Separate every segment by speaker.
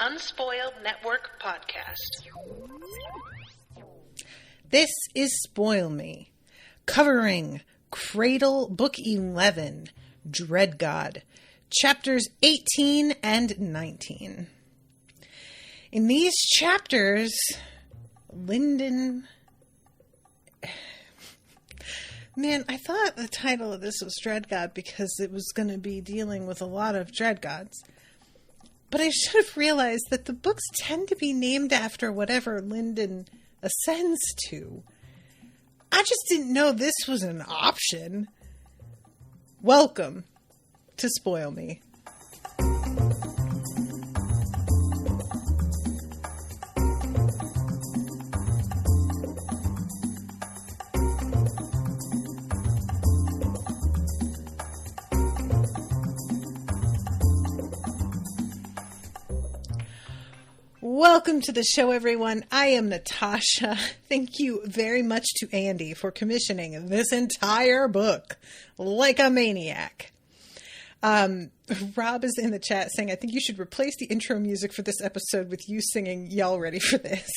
Speaker 1: Unspoiled Network podcast.
Speaker 2: This is Spoil Me, covering Cradle Book 11, Dreadgod, chapters 18 and 19. In these chapters, Lindon... Man, I thought the title of this was Dreadgod because it was going to be dealing with a lot of Dreadgods. But I should have realized that the books tend to be named after whatever Lindon ascends to. I just didn't know this was an option. Welcome to Spoil Me. Welcome to the show, everyone. I am Natasha. Thank you very much to Andy for commissioning this entire book like a maniac. Rob is in the chat saying, I think you should replace the intro music for this episode with you singing Y'all Ready for This?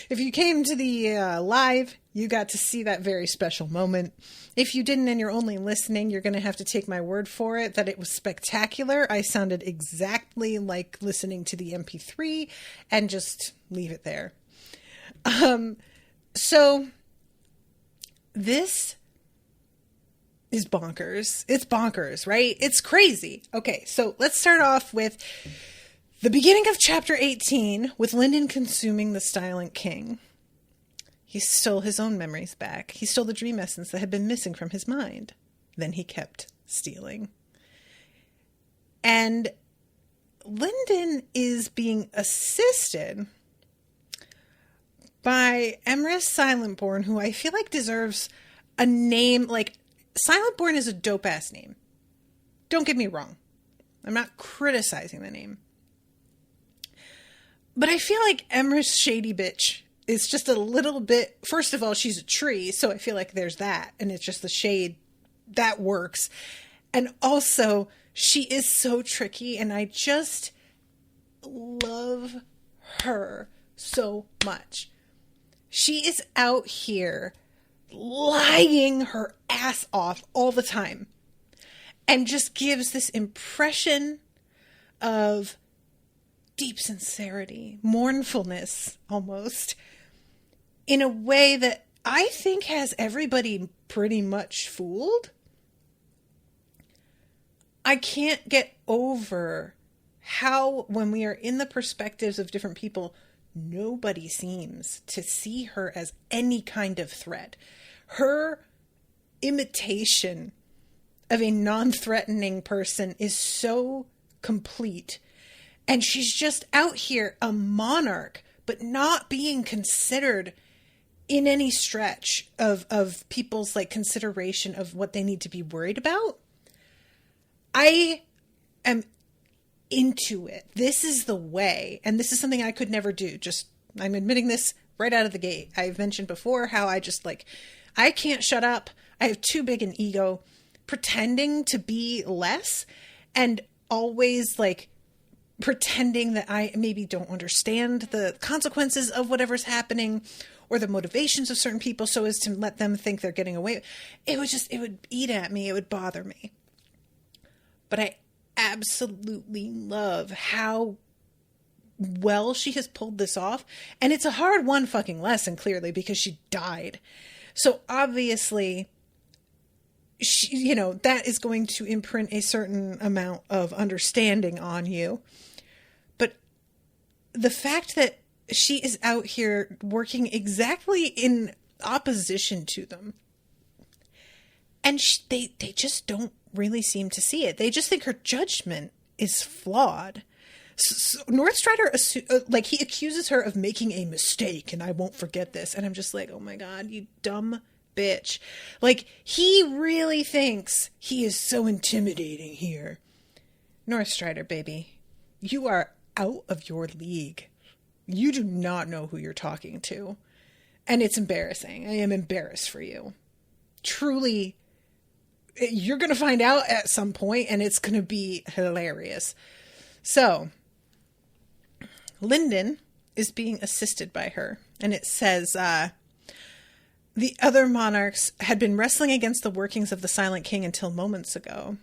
Speaker 2: If you came to the live, you got to see that very special moment. If you didn't and you're only listening, you're going to have to take my word for it that it was spectacular. I sounded exactly like listening to the MP3 and just leave it there. So this is bonkers. It's bonkers, right? It's crazy. Okay, so let's start off with the beginning of chapter 18 with Lindon consuming the Silent King. He stole his own memories back. He stole the dream essence that had been missing from his mind. Then he kept stealing. And Lindon is being assisted by Emrys Silentborn, who I feel like deserves a name. Like, Silentborn is a dope-ass name. Don't get me wrong. I'm not criticizing the name. But I feel like Emrys Shady Bitch is just a little bit... First of all, she's a tree, so I feel like there's that. And it's just the shade. That works. And also, she is so tricky, and I just love her so much. She is out here lying her ass off all the time. And just gives this impression of deep sincerity, mournfulness almost, in a way that I think has everybody pretty much fooled. I can't get over how, when we are in the perspectives of different people, nobody seems to see her as any kind of threat. Her imitation of a non-threatening person is so complete. And she's just out here a monarch, but not being considered in any stretch of people's like consideration of what they need to be worried about. I am into it. This is the way. And this is something I could never do. I'm admitting this right out of the gate. I've mentioned before how I can't shut up. I have too big an ego, pretending to be less and always pretending that I maybe don't understand the consequences of whatever's happening or the motivations of certain people so as to let them think they're getting away. It would eat at me. It would bother me. But I absolutely love how well she has pulled this off. And it's a hard won fucking lesson, clearly, because she died. So obviously, that is going to imprint a certain amount of understanding on you. But the fact that she is out here working exactly in opposition to them, and they just don't really seem to see it. They just think her judgment is flawed. So Northstrider, he accuses her of making a mistake, and I won't forget this. And I'm just like, oh my God, you dumb bitch. He really thinks he is so intimidating here. Northstrider, baby, you are out of your league. You do not know who you're talking to. And it's embarrassing. I am embarrassed for you. Truly, you're going to find out at some point, and it's going to be hilarious. So, Lindon is being assisted by her. And it says, the other monarchs had been wrestling against the workings of the Silent King until moments ago.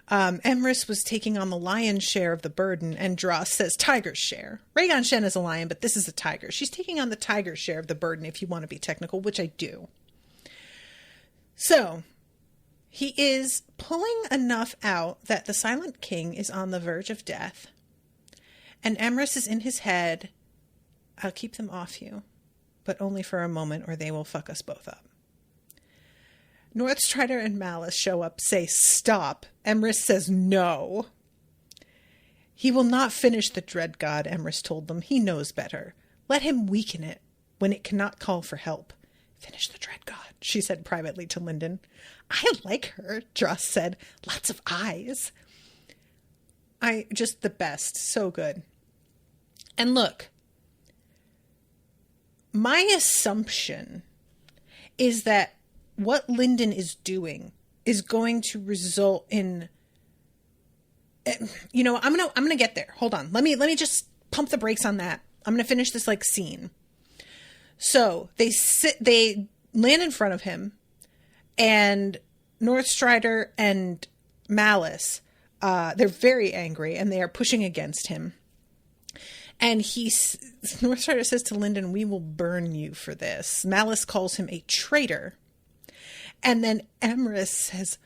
Speaker 2: Emrys was taking on the lion's share of the burden, and Dross says tiger's share. Rhaegon Shen is a lion, but this is a tiger. She's taking on the tiger's share of the burden, if you want to be technical, which I do. So, he is pulling enough out that the Silent King is on the verge of death, and Emrys is in his head, I'll keep them off you, but only for a moment, or they will fuck us both up. Northstrider and Malice show up, say, stop. Emrys says no. He will not finish the Dreadgod, Emrys told them. He knows better. Let him weaken it when it cannot call for help. Finish the Dreadgod, she said privately to Lindon. I like her, Dross said. Lots of eyes. Just the best. So good. And look, my assumption is that what Lindon is doing is going to result in, you know, I'm gonna get there. Hold on. Let me just pump the brakes on that. I'm gonna finish this like scene. So they land in front of him, and Northstrider and Malice, they're very angry and they are pushing against him. And Northstrider says to Lindon, we will burn you for this. Malice calls him a traitor. And then Emrys says,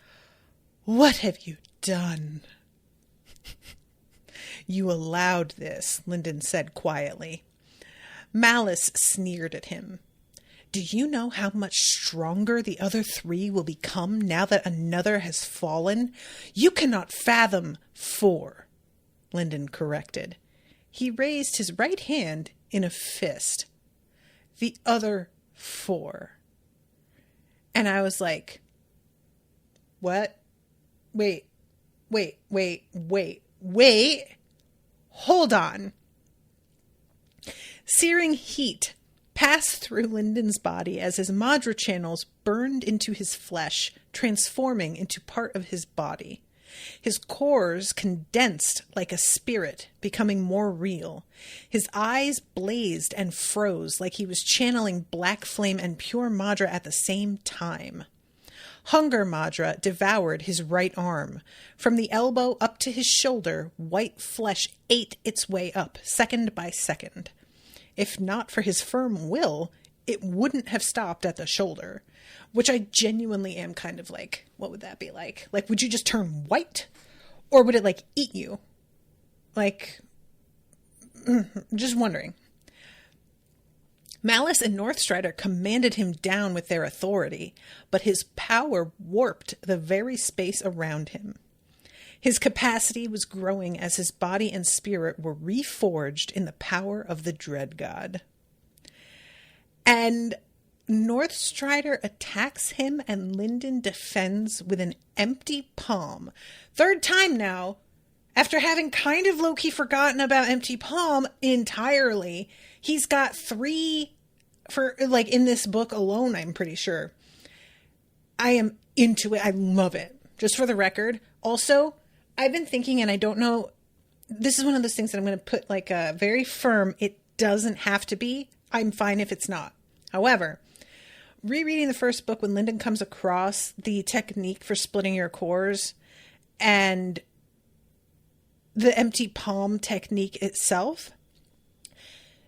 Speaker 2: what have you done? You allowed this, Lindon said quietly. Malice sneered at him. Do you know how much stronger the other three will become now that another has fallen? You cannot fathom 4, Lindon corrected. He raised his right hand in a fist. The other 4. And I was like, what? Wait. Hold on. Searing heat passed through Lindon's body as his Madra channels burned into his flesh, transforming into part of his body. His cores condensed like a spirit, becoming more real. His eyes blazed and froze like he was channeling black flame and pure Madra at the same time. Hunger Madra devoured his right arm. From the elbow up to his shoulder, white flesh ate its way up, second by second. If not for his firm will, it wouldn't have stopped at the shoulder. Which I genuinely am kind of like, what would that be like? Like, would you just turn white? Or would it, like, eat you? Like, just wondering. Malice and Northstrider commanded him down with their authority, but his power warped the very space around him. His capacity was growing as his body and spirit were reforged in the power of the Dreadgod. And Northstrider attacks him and Lindon defends with an empty palm. Third time now, after having kind of low-key forgotten about empty palm entirely. He's got 3 for, like, in this book alone, I'm pretty sure. I am into it. I love it. Just for the record. Also, I've been thinking, and I don't know, this is one of those things that I'm going to put like a very firm, it doesn't have to be. I'm fine if it's not. However, rereading the first book, when Lindon comes across the technique for splitting your cores and the empty palm technique itself,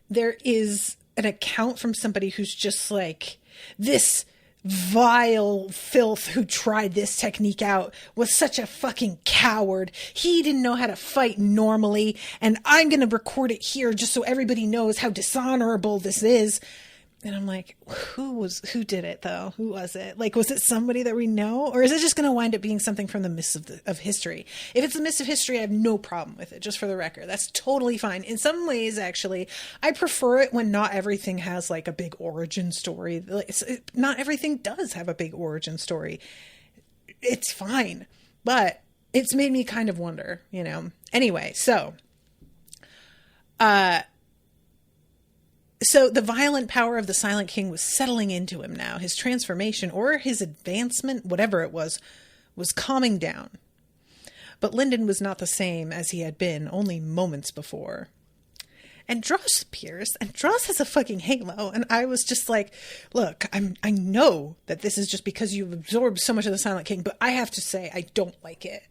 Speaker 2: there is an account from somebody who's just like, this vile filth who tried this technique out was such a fucking coward. He didn't know how to fight normally, and I'm going to record it here just so everybody knows how dishonorable this is. And I'm like, who did it though? Who was it? Like, was it somebody that we know? Or is it just going to wind up being something from the mists of history? If it's the mists of history, I have no problem with it, just for the record. That's totally fine. In some ways, actually, I prefer it when not everything has like a big origin story. Not everything does have a big origin story. It's fine. But it's made me kind of wonder, you know. Anyway, So the violent power of the Silent King was settling into him now. His transformation, or his advancement, whatever it was calming down. But Lindon was not the same as he had been only moments before. And Dross appears, and Dross has a fucking halo. And I was just like, look, I know that this is just because you've absorbed so much of the Silent King, but I have to say, I don't like it.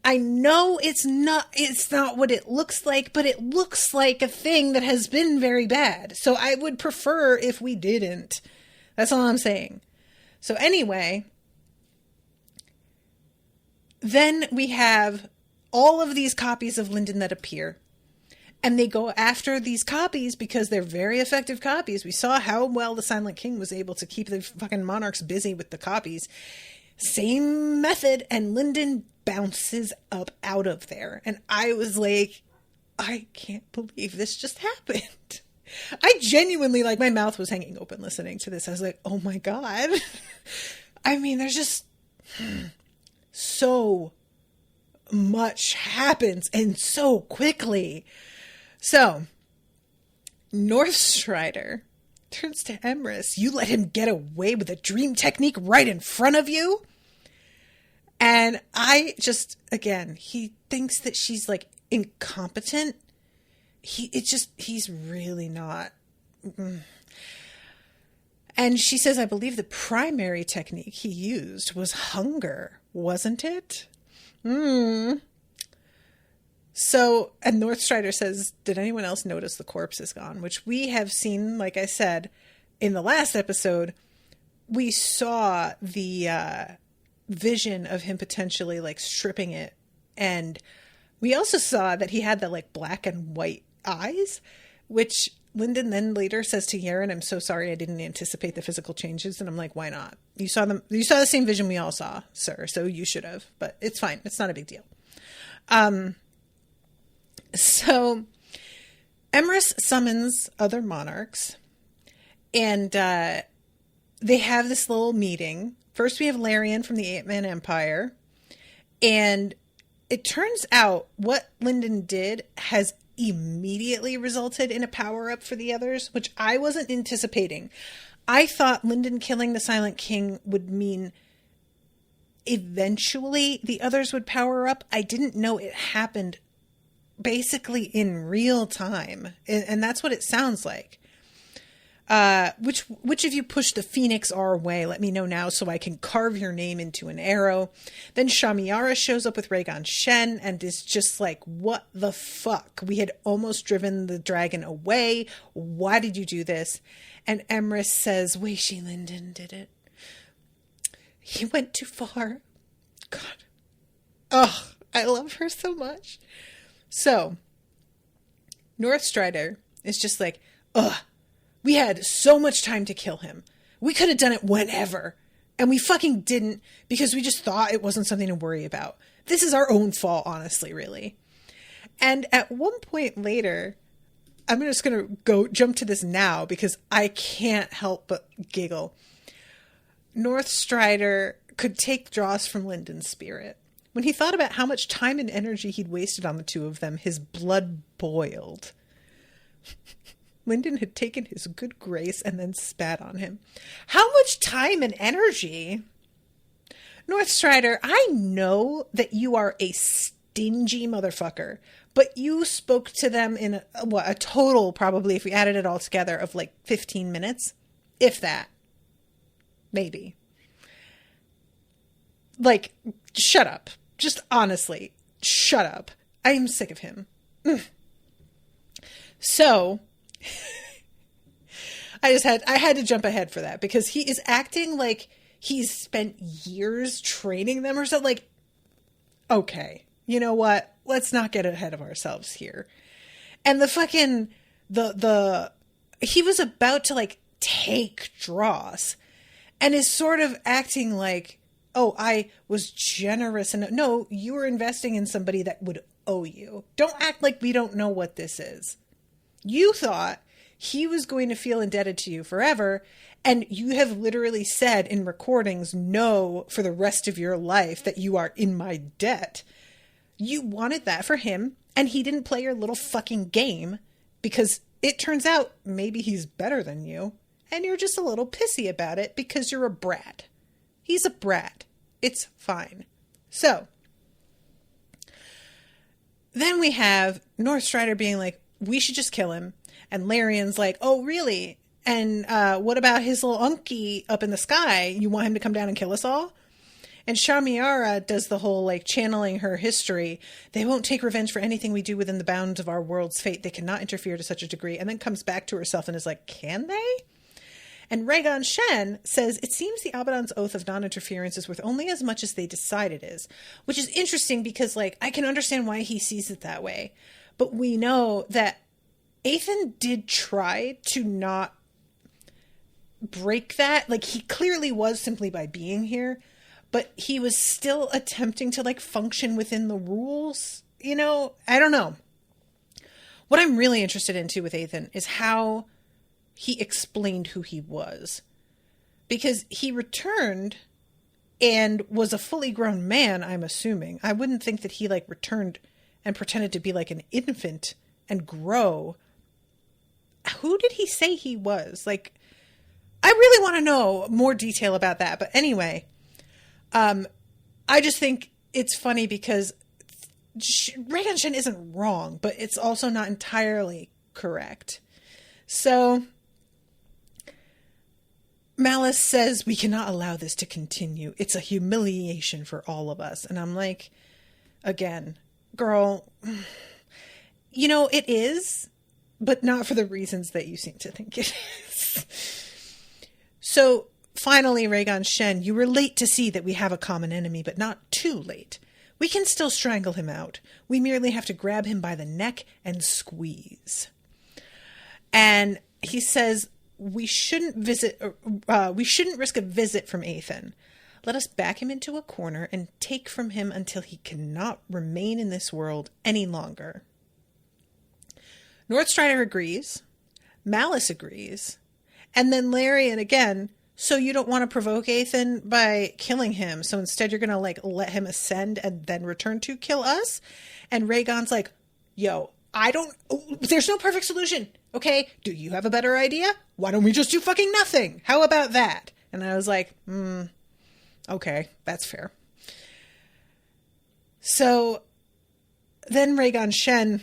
Speaker 2: I know it's not what it looks like, but it looks like a thing that has been very bad. So I would prefer if we didn't. That's all I'm saying. So anyway, then we have all of these copies of Lindon that appear. And they go after these copies because they're very effective copies. We saw how well the Silent King was able to keep the fucking monarchs busy with the copies. Same method, and Lindon bounces up out of there. And I was like, I can't believe this just happened. I genuinely, like, my mouth was hanging open listening to this. I was like, oh my God. I mean, there's just so much happens and so quickly. So, Northstrider turns to Emrys. You let him get away with a dream technique right in front of you? And I just, again, he thinks that she's like incompetent. He's really not. And she says, I believe the primary technique he used was hunger, wasn't it? So, and Northstrider says, did anyone else notice the corpse is gone? Which we have seen, like I said, in the last episode, we saw the vision of him potentially like stripping it. And we also saw that he had the like black and white eyes, which Lindon then later says to Yaren, I'm so sorry I didn't anticipate the physical changes. And I'm like, why not? You saw the same vision we all saw, sir. So you should have, but it's fine. It's not a big deal. So Emrys summons other monarchs, and they have this little meeting. First we have Larian from the 8-Man Empire, and it turns out what Lindon did has immediately resulted in a power-up for the others, which I wasn't anticipating. I thought Lindon killing the Silent King would mean eventually the others would power up. I didn't know it happened basically in real time. And that's what it sounds like. Which of you pushed the Phoenix our way? Let me know now so I can carve your name into an arrow. Then Shamiara shows up with Rhaegon Shen and is just like, what the fuck? We had almost driven the dragon away. Why did you do this? And Emrys says, Weishi Lindon did it. He went too far. God. Oh, I love her so much. So, Northstrider is just like, ugh, we had so much time to kill him. We could have done it whenever. And we fucking didn't because we just thought it wasn't something to worry about. This is our own fault, honestly, really. And at one point later, I'm just going to jump to this now because I can't help but giggle. Northstrider could take dross from Lindon's spirit. When he thought about how much time and energy he'd wasted on the two of them, his blood boiled. Lindon had taken his good grace and then spat on him. How much time and energy? Northstrider, I know that you are a stingy motherfucker, but you spoke to them in a total, probably, if we added it all together, of like 15 minutes. If that. Maybe. Like, shut up. Just honestly, shut up. I am sick of him. So, I had to jump ahead for that because he is acting like he's spent years training them or something. Like, okay, you know what? Let's not get ahead of ourselves here. And the fucking, he was about to like take dross and is sort of acting like, oh, I was generous. And no, you were investing in somebody that would owe you. Don't act like we don't know what this is. You thought he was going to feel indebted to you forever. And you have literally said in recordings, no, for the rest of your life that you are in my debt. You wanted that for him. And he didn't play your little fucking game because it turns out maybe he's better than you. And you're just a little pissy about it because you're a brat. He's a brat. It's fine. So, then we have Northstrider being like, we should just kill him. And Larian's like, oh, really? And what about his little unky up in the sky? You want him to come down and kill us all? And Shamiara does the whole, like, channeling her history. They won't take revenge for anything we do within the bounds of our world's fate. They cannot interfere to such a degree. And then comes back to herself and is like, can they? And Rhaegon Shen says, it seems the Abaddon's oath of non-interference is worth only as much as they decide it is. Which is interesting because, like, I can understand why he sees it that way. But we know that Aethan did try to not break that. Like, he clearly was simply by being here. But he was still attempting to, like, function within the rules. You know, I don't know. What I'm really interested in, too, with Aethan is how he explained who he was. Because he returned and was a fully grown man, I'm assuming. I wouldn't think that he, like, returned and pretended to be, like, an infant and grow. Who did he say he was? Like, I really want to know more detail about that. But anyway... I just think it's funny because Rhaegon Shen isn't wrong, but it's also not entirely correct. So Malice says, we cannot allow this to continue. It's a humiliation for all of us. And I'm like, again, girl, you know, it is, but not for the reasons that you seem to think it is. So finally, Rhaegon Shen, you were late to see that we have a common enemy, but not too late. We can still strangle him out. We merely have to grab him by the neck and squeeze. And he says, we shouldn't risk a visit from Aethan. Let us back him into a corner and take from him until he cannot remain in this world any longer. Northstrider agrees. Malice agrees. And then Larian again, so you don't want to provoke Aethan by killing him. So instead you're going to, like, let him ascend and then return to kill us. And Rhaegon's like, yo, there's no perfect solution. Okay. Do you have a better idea? Why don't we just do fucking nothing? How about that? And I was like, okay, that's fair. So then Rhaegon Shen,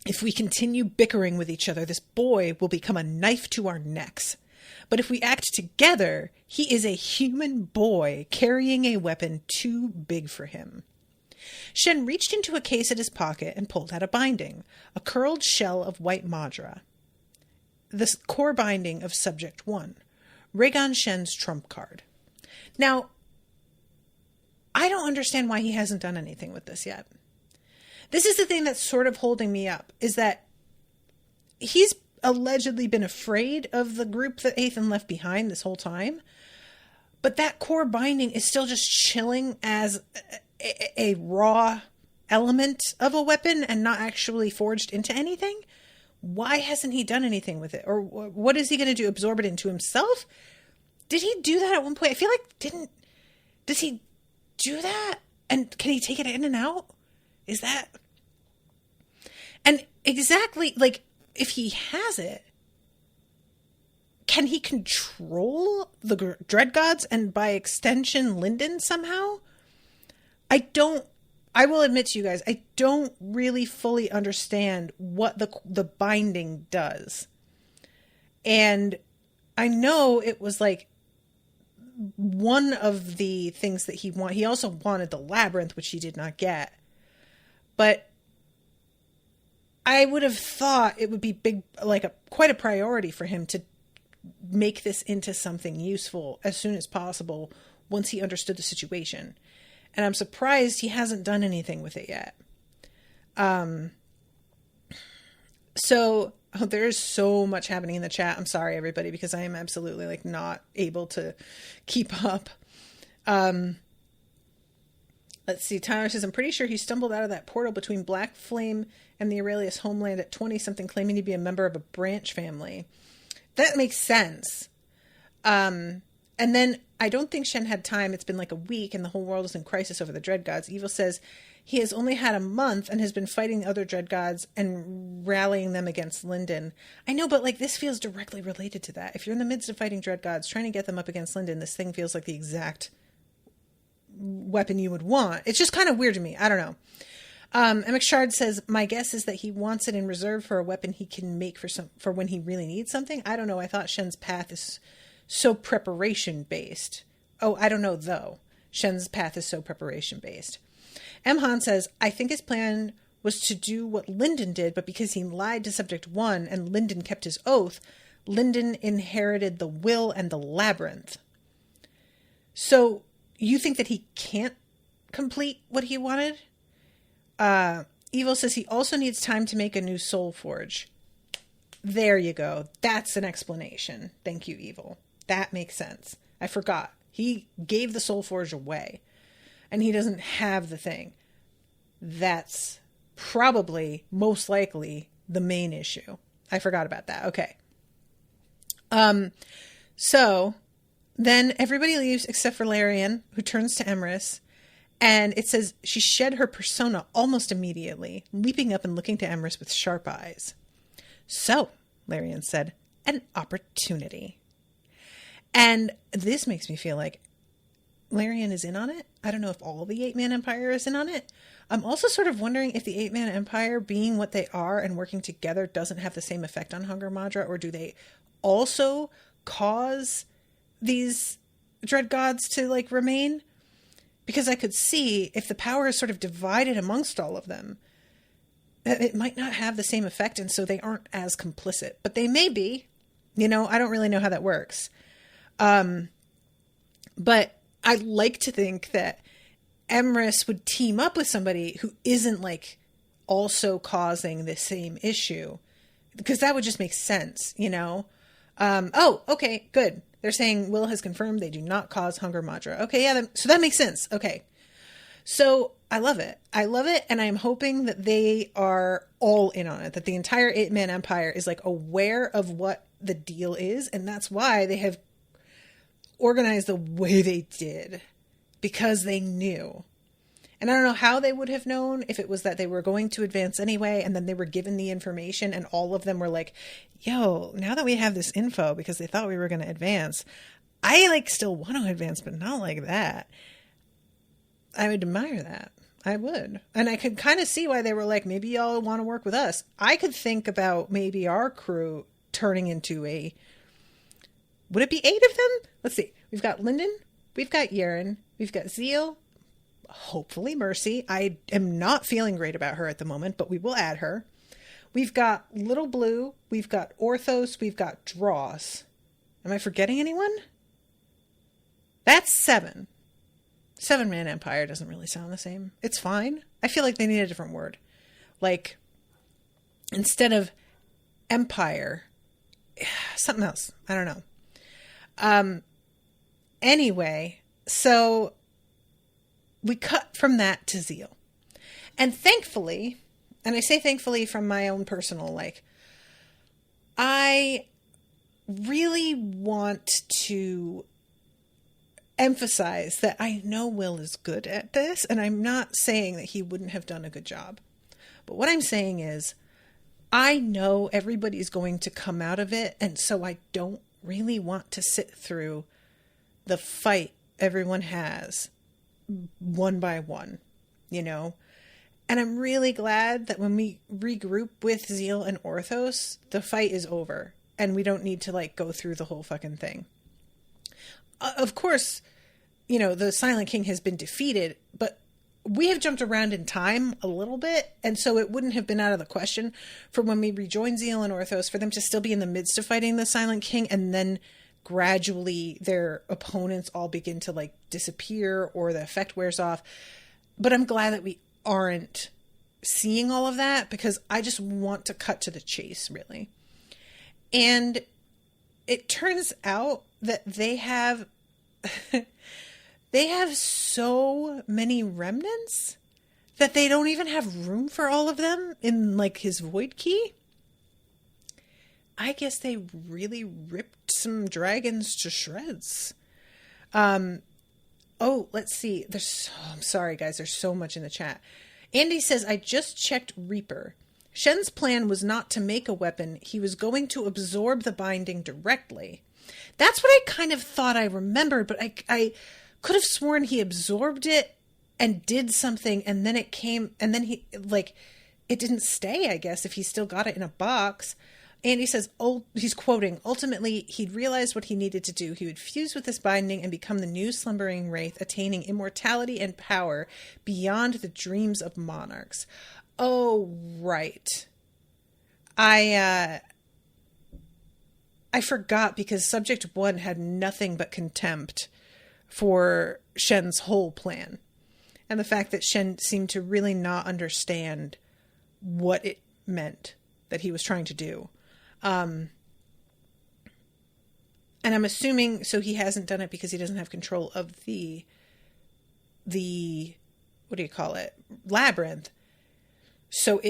Speaker 2: if we continue bickering with each other, this boy will become a knife to our necks. But if we act together, he is a human boy carrying a weapon too big for him. Shen reached into a case at his pocket and pulled out a binding, a curled shell of white madra. The core binding of Subject 1, Rhaegon Shen's trump card. Now, I don't understand why he hasn't done anything with this yet. This is the thing that's sort of holding me up, is that he's allegedly been afraid of the group that Aethan left behind this whole time. But that core binding is still just chilling as a raw element of a weapon and not actually forged into anything. Why hasn't he done anything with it? Or what is he going to do? Absorb it into himself? Did he do that at one point? I feel like does he do that? And can he take it in and out? Is that... And exactly, like, if he has it, can he control the Dreadgods and by extension Lindon somehow? I will admit to you guys, I don't really fully understand what the binding does. And I know it was like one of the things that he also wanted the labyrinth, which he did not get. But I would have thought it would be quite a priority for him to make this into something useful as soon as possible once he understood the situation. And I'm surprised he hasn't done anything with it yet. So there's so much happening in the chat. I'm sorry, everybody, because I am absolutely like not able to keep up. Let's see. Tyler says, I'm pretty sure he stumbled out of that portal between Black Flame and the Aurelius homeland at 20-something, claiming to be a member of a branch family. That makes sense. And then I don't think Shen had time. It's been like a week and the whole world is in crisis over the Dreadgods. Evil says he has only had a month and has been fighting the other Dreadgods and rallying them against Lindon. I know, but like this feels directly related to that. If you're in the midst of fighting Dreadgods, trying to get them up against Lindon, this thing feels like the exact weapon you would want. It's just kind of weird to me. I don't know. Emmett Shard says, my guess is that he wants it in reserve for a weapon he can make for when he really needs something. I don't know. I thought Shen's path is so preparation based. Oh, I don't know though. Shen's path is so preparation based. M. Han says, I think his plan was to do what Lindon did, but because he lied to Subject 1 and Lindon kept his oath, Lindon inherited the will and the labyrinth. So you think that he can't complete what he wanted? Evil says he also needs time to make a new soul forge. There you go. That's an explanation. Thank you, Evil. That makes sense. I forgot. He gave the soul forge away and he doesn't have the thing. That's probably, most likely, the main issue. I forgot about that. Okay. So then everybody leaves except for Larian, who turns to Emrys. And it says she shed her persona almost immediately, leaping up and looking to Emrys with sharp eyes. So, Larian said, an opportunity. And this makes me feel like Larian is in on it. I don't know if all the 8-Man Empire is in on it. I'm also sort of wondering if the 8-Man Empire, being what they are and working together, doesn't have the same effect on Hunger Madra, or do they also cause these Dreadgods to, like, remain? Because I could see, if the power is sort of divided amongst all of them, that it might not have the same effect, and so they aren't as complicit. But they may be. You know, I don't really know how that works. But I like to think that Emrys would team up with somebody who isn't, like, also causing the same issue. Because that would just make sense, you know? Oh, okay, good. They're saying Will has confirmed they do not cause Hunger Madra. Okay, yeah, so that makes sense. Okay. So I love it. I love it, and I'm hoping that they are all in on it, that the entire 8-Man Empire is, like, aware of what the deal is, and that's why they have organized the way they did, because they knew. And I don't know how they would have known, if it was that they were going to advance anyway, and then they were given the information, and all of them were like, yo, now that we have this info, because they thought we were going to advance, I, like, still want to advance, but not like that. I would admire that. I would. And I could kind of see why they were like, maybe y'all want to work with us. I could think about maybe our crew turning into would it be 8 of them? Let's see. We've got Lindon. We've got Yaren. We've got Zeal. Hopefully Mercy. I am not feeling great about her at the moment, but we will add her. We've got Little Blue. We've got Orthos. We've got Dross. Am I forgetting anyone? That's 7. 7-Man Empire doesn't really sound the same. It's fine. I feel like they need a different word. Like, instead of Empire, something else. I don't know. Anyway, so we cut from that to Zeal. And thankfully, and I say thankfully from my own personal, like, I really want to emphasize that I know Will is good at this, and I'm not saying that he wouldn't have done a good job. But what I'm saying is, I know everybody's going to come out of it, and so I don't really want to sit through the fight everyone has one by one, you know? And I'm really glad that when we regroup with Zeal and Orthos, the fight is over, and we don't need to, like, go through the whole fucking thing. Of course, you know, the Silent King has been defeated, but we have jumped around in time a little bit, and so it wouldn't have been out of the question for when we rejoin Zeal and Orthos for them to still be in the midst of fighting the Silent King, and then gradually their opponents all begin to, like, disappear or the effect wears off. But I'm glad that we aren't seeing all of that, because I just want to cut to the chase, really. And it turns out that they have so many remnants that they don't even have room for all of them in, like, his void key. I guess they really ripped some dragons to shreds. Oh, let's see. I'm sorry, guys. There's so much in the chat. Andy says, I just checked Reaper. Shen's plan was not to make a weapon. He was going to absorb the binding directly. That's what I kind of thought I remembered, but I could have sworn he absorbed it and did something, and then it came, and then he, like, it didn't stay, I guess, if he still got it in a box. And he says, oh, he's quoting, ultimately, he'd realized what he needed to do. He would fuse with this binding and become the new slumbering wraith, attaining immortality and power beyond the dreams of monarchs. Oh, right. I forgot, because subject 1 had nothing but contempt for Shen's whole plan. And the fact that Shen seemed to really not understand what it meant that he was trying to do. And I'm assuming, so he hasn't done it because he doesn't have control of the what do you call it? Labyrinth. So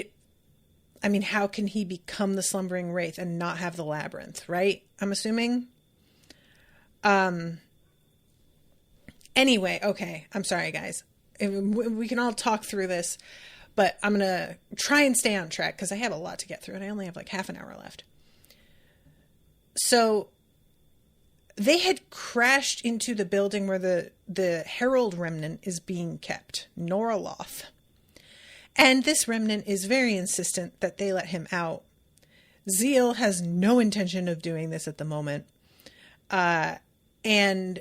Speaker 2: how can he become the slumbering wraith and not have the labyrinth, right? I'm assuming. Anyway, okay. I'm sorry, guys. We can all talk through this, but I'm going to try and stay on track because I have a lot to get through and I only have like half an hour left. So they had crashed into the building where the Herald Remnant is being kept, Noraloth. And this remnant is very insistent that they let him out. Zeal has no intention of doing this at the moment. And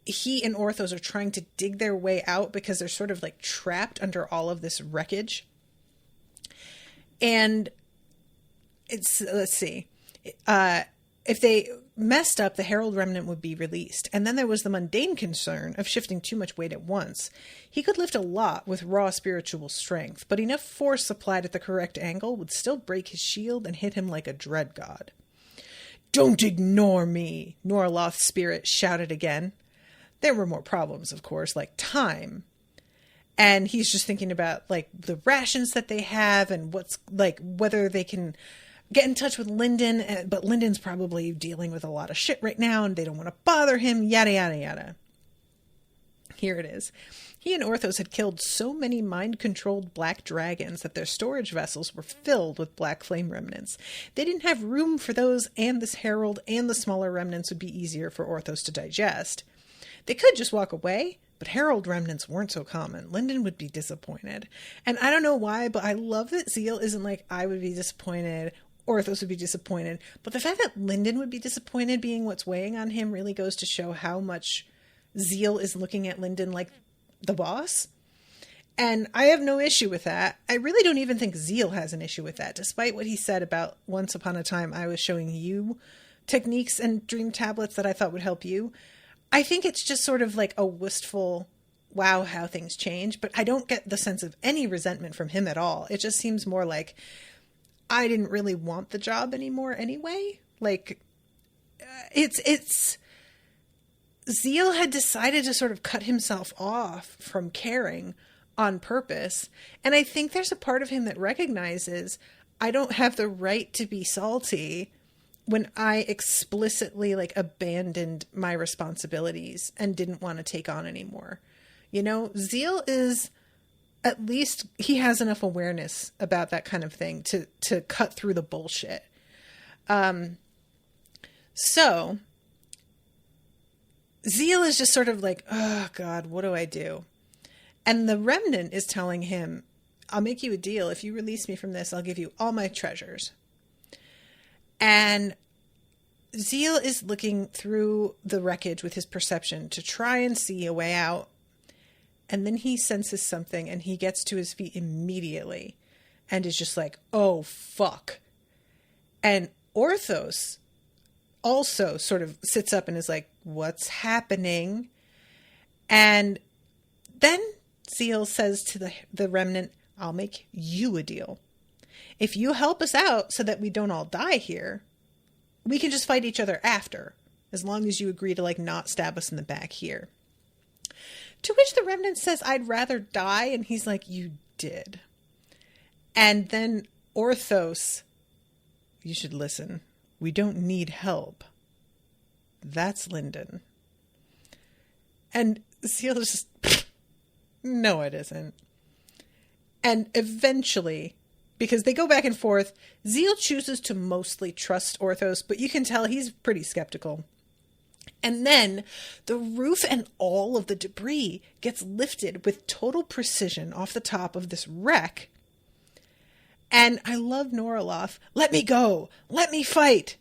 Speaker 2: he and Orthos are trying to dig their way out because they're sort of like trapped under all of this wreckage. And let's see. If they messed up, the Herald Remnant would be released. And then there was the mundane concern of shifting too much weight at once. He could lift a lot with raw spiritual strength, but enough force applied at the correct angle would still break his shield and hit him like a Dreadgod. "Don't ignore me," Noraloth's spirit shouted again. There were more problems, of course, like time. And he's just thinking about like the rations that they have and what's like whether they can get in touch with Lindon, but Lindon's probably dealing with a lot of shit right now and they don't want to bother him, yada, yada, yada. Here it is. He and Orthos had killed so many mind-controlled black dragons that their storage vessels were filled with black flame remnants. They didn't have room for those, and this herald and the smaller remnants would be easier for Orthos to digest. They could just walk away, but herald remnants weren't so common. Lindon would be disappointed. And I don't know why, but I love that Zeal isn't like, I would be disappointed, Orthos would be disappointed. But the fact that Lindon would be disappointed being what's weighing on him really goes to show how much Zeal is looking at Lindon like the boss. And I have no issue with that. I really don't even think Zeal has an issue with that, despite what he said about once upon a time I was showing you techniques and dream tablets that I thought would help you. I think it's just sort of like a wistful, wow, how things change. But I don't get the sense of any resentment from him at all. It just seems more like, I didn't really want the job anymore anyway. Like, it's Zeal had decided to sort of cut himself off from caring on purpose. And I think there's a part of him that recognizes I don't have the right to be salty when I explicitly like abandoned my responsibilities and didn't want to take on anymore. You know, Zeal is, at least he has enough awareness about that kind of thing to cut through the bullshit. So Zeal is just sort of like, oh God, what do I do? And the remnant is telling him, I'll make you a deal. If you release me from this, I'll give you all my treasures. And Zeal is looking through the wreckage with his perception to try and see a way out. And then he senses something and he gets to his feet immediately and is just like, oh, fuck. And Orthos also sort of sits up and is like, what's happening? And then Zeal says to the remnant, I'll make you a deal. If you help us out so that we don't all die here, we can just fight each other after, as long as you agree to like not stab us in the back here. To which the remnant says, I'd rather die. And he's like, you did. And then Orthos, you should listen. We don't need help. That's Lindon. And Zeal just, no, it isn't. And eventually, because they go back and forth, Zeal chooses to mostly trust Orthos, but you can tell he's pretty skeptical. And then the roof and all of the debris gets lifted with total precision off the top of this wreck. And I love Noraloth. Let me go. Let me fight.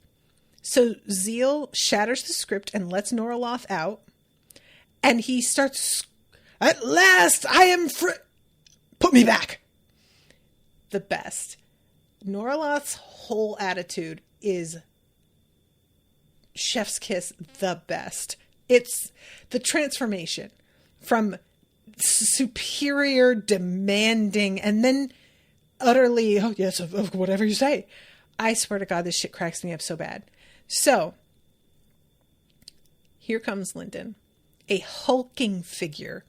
Speaker 2: So Zeal shatters the script and lets Noraloth out. And he starts, at last, I am free. Put me back. The best. Noraloth's whole attitude is chef's kiss, the best. It's the transformation from superior, demanding, and then utterly, oh yes, of whatever you say. I swear to God, this shit cracks me up so bad. So, here comes Lindon, a hulking figure,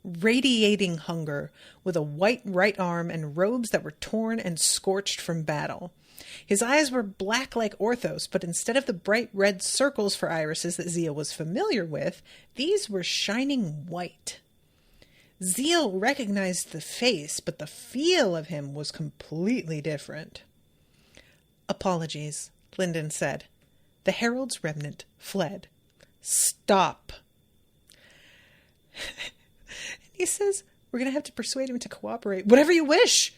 Speaker 2: radiating hunger, with a white right arm and robes that were torn and scorched from battle. His eyes were black like Orthos, but instead of the bright red circles for irises that Zeal was familiar with, these were shining white. Zeal recognized the face, but the feel of him was completely different. Apologies, Lindon said. The Herald's remnant fled. Stop. He says, we're going to have to persuade him to cooperate. Whatever you wish.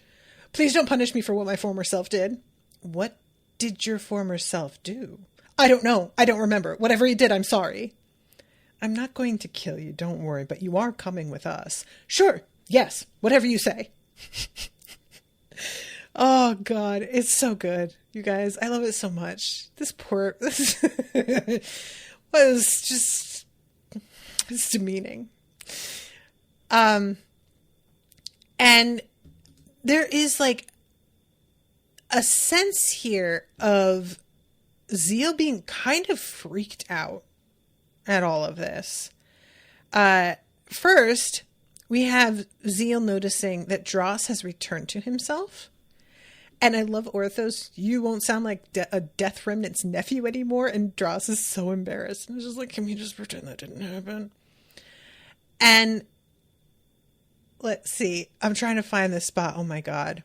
Speaker 2: Please don't punish me for what my former self did. What did your former self do? I don't know. I don't remember. Whatever he did, I'm sorry. I'm not going to kill you, don't worry, but you are coming with us. Sure. Yes. Whatever you say. Oh, God. It's so good. You guys, I love it so much. This was just, it's demeaning. And there is like a sense here of Zeal being kind of freaked out at all of this. First, we have Zeal noticing that Dross has returned to himself. And I love Orthos. You won't sound like a Death Remnant's nephew anymore. And Dross is so embarrassed. And it's just like, can we just pretend that didn't happen? And let's see. I'm trying to find this spot. Oh my God.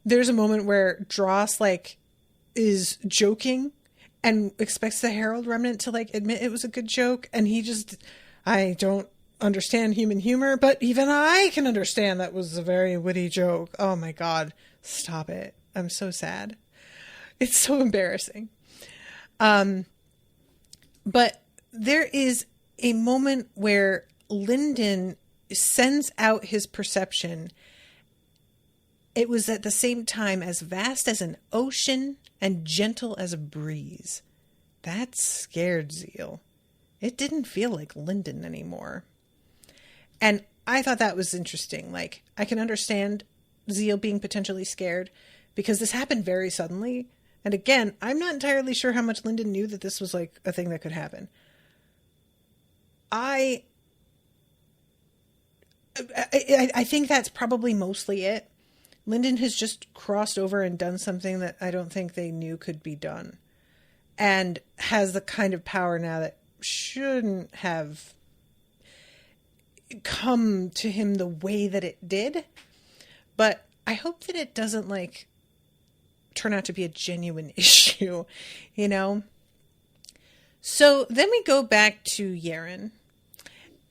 Speaker 2: There's a moment where Dross is joking and expects the Herald Remnant to admit it was a good joke. And he just, I don't understand human humor, but even I can understand that was a very witty joke. Oh my God. Stop it. I'm so sad. It's so embarrassing. But there is a moment where Lindon sends out his perception. It was at the same time as vast as an ocean and gentle as a breeze. That scared Zeal. It didn't feel like Lindon anymore. And I thought that was interesting. I can understand Zeal being potentially scared because this happened very suddenly. And again, I'm not entirely sure how much Lindon knew that this was a thing that could happen. I think that's probably mostly it. Lindon has just crossed over and done something that I don't think they knew could be done. And has the kind of power now that shouldn't have come to him the way that it did. But I hope that it doesn't turn out to be a genuine issue, So then we go back to Yaren.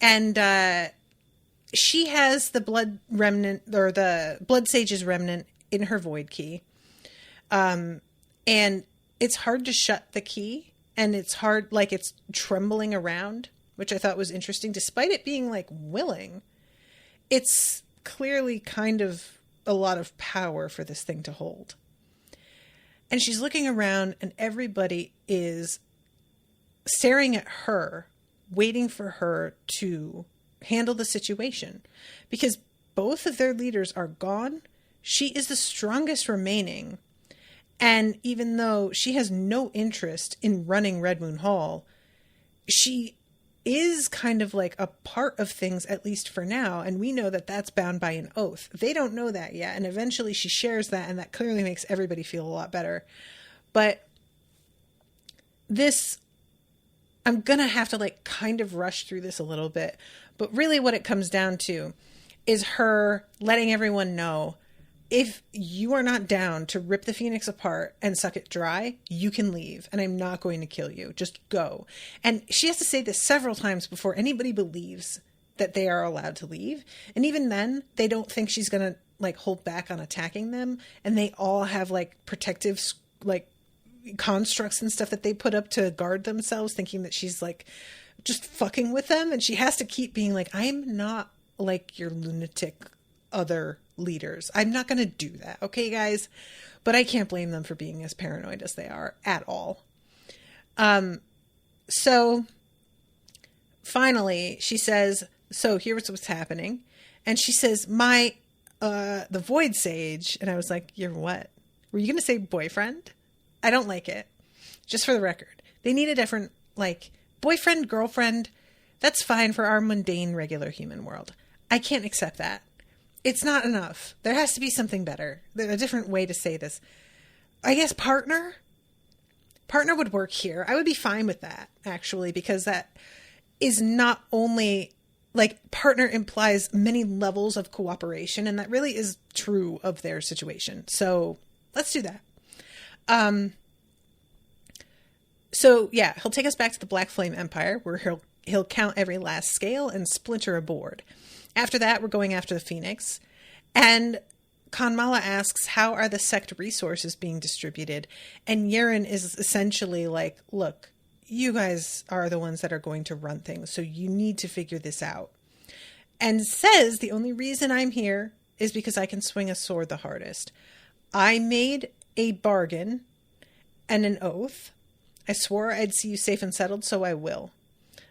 Speaker 2: And she has the blood remnant, or the blood sage's remnant, in her void key. And it's hard to shut the key, and it's hard, it's trembling around, which I thought was interesting. Despite it being willing, it's clearly kind of a lot of power for this thing to hold. And she's looking around, and everybody is staring at her, waiting for her to handle the situation, because both of their leaders are gone. She is the strongest remaining. And even though she has no interest in running Red Moon Hall, she is kind of a part of things, at least for now. And we know that that's bound by an oath. They don't know that yet. And eventually she shares that, and that clearly makes everybody feel a lot better. But this, I'm going to have to kind of rush through this a little bit. But really what it comes down to is her letting everyone know, if you are not down to rip the Phoenix apart and suck it dry, you can leave, and I'm not going to kill you. Just go. And she has to say this several times before anybody believes that they are allowed to leave. And even then, they don't think she's going to, like, hold back on attacking them. And they all have, like, protective, like, constructs and stuff that they put up to guard themselves, thinking that she's, like, just fucking with them. And she has to keep being like, I'm not like your lunatic other leaders. I'm not going to do that. Okay, guys? But I can't blame them for being as paranoid as they are at all. So finally she says, so here's what's happening. And she says, the Void Sage. And I was like, you're what? Were you going to say boyfriend? I don't like it. Just for the record. They need a different, like, boyfriend, girlfriend. That's fine for our mundane, regular human world. I can't accept that. It's not enough. There has to be something better. There's a different way to say this. I guess partner? Partner would work here. I would be fine with that, actually, because that is not only, like, partner implies many levels of cooperation, and that really is true of their situation. So let's do that. So yeah, he'll take us back to the Black Flame Empire, where he'll count every last scale and splinter a board. After that, we're going after the Phoenix. And Kanmala asks, how are the sect resources being distributed? And Yeren is essentially like, look, you guys are the ones that are going to run things, so you need to figure this out. And says, the only reason I'm here is because I can swing a sword the hardest. I made a bargain and an oath. I swore I'd see you safe and settled, so I will.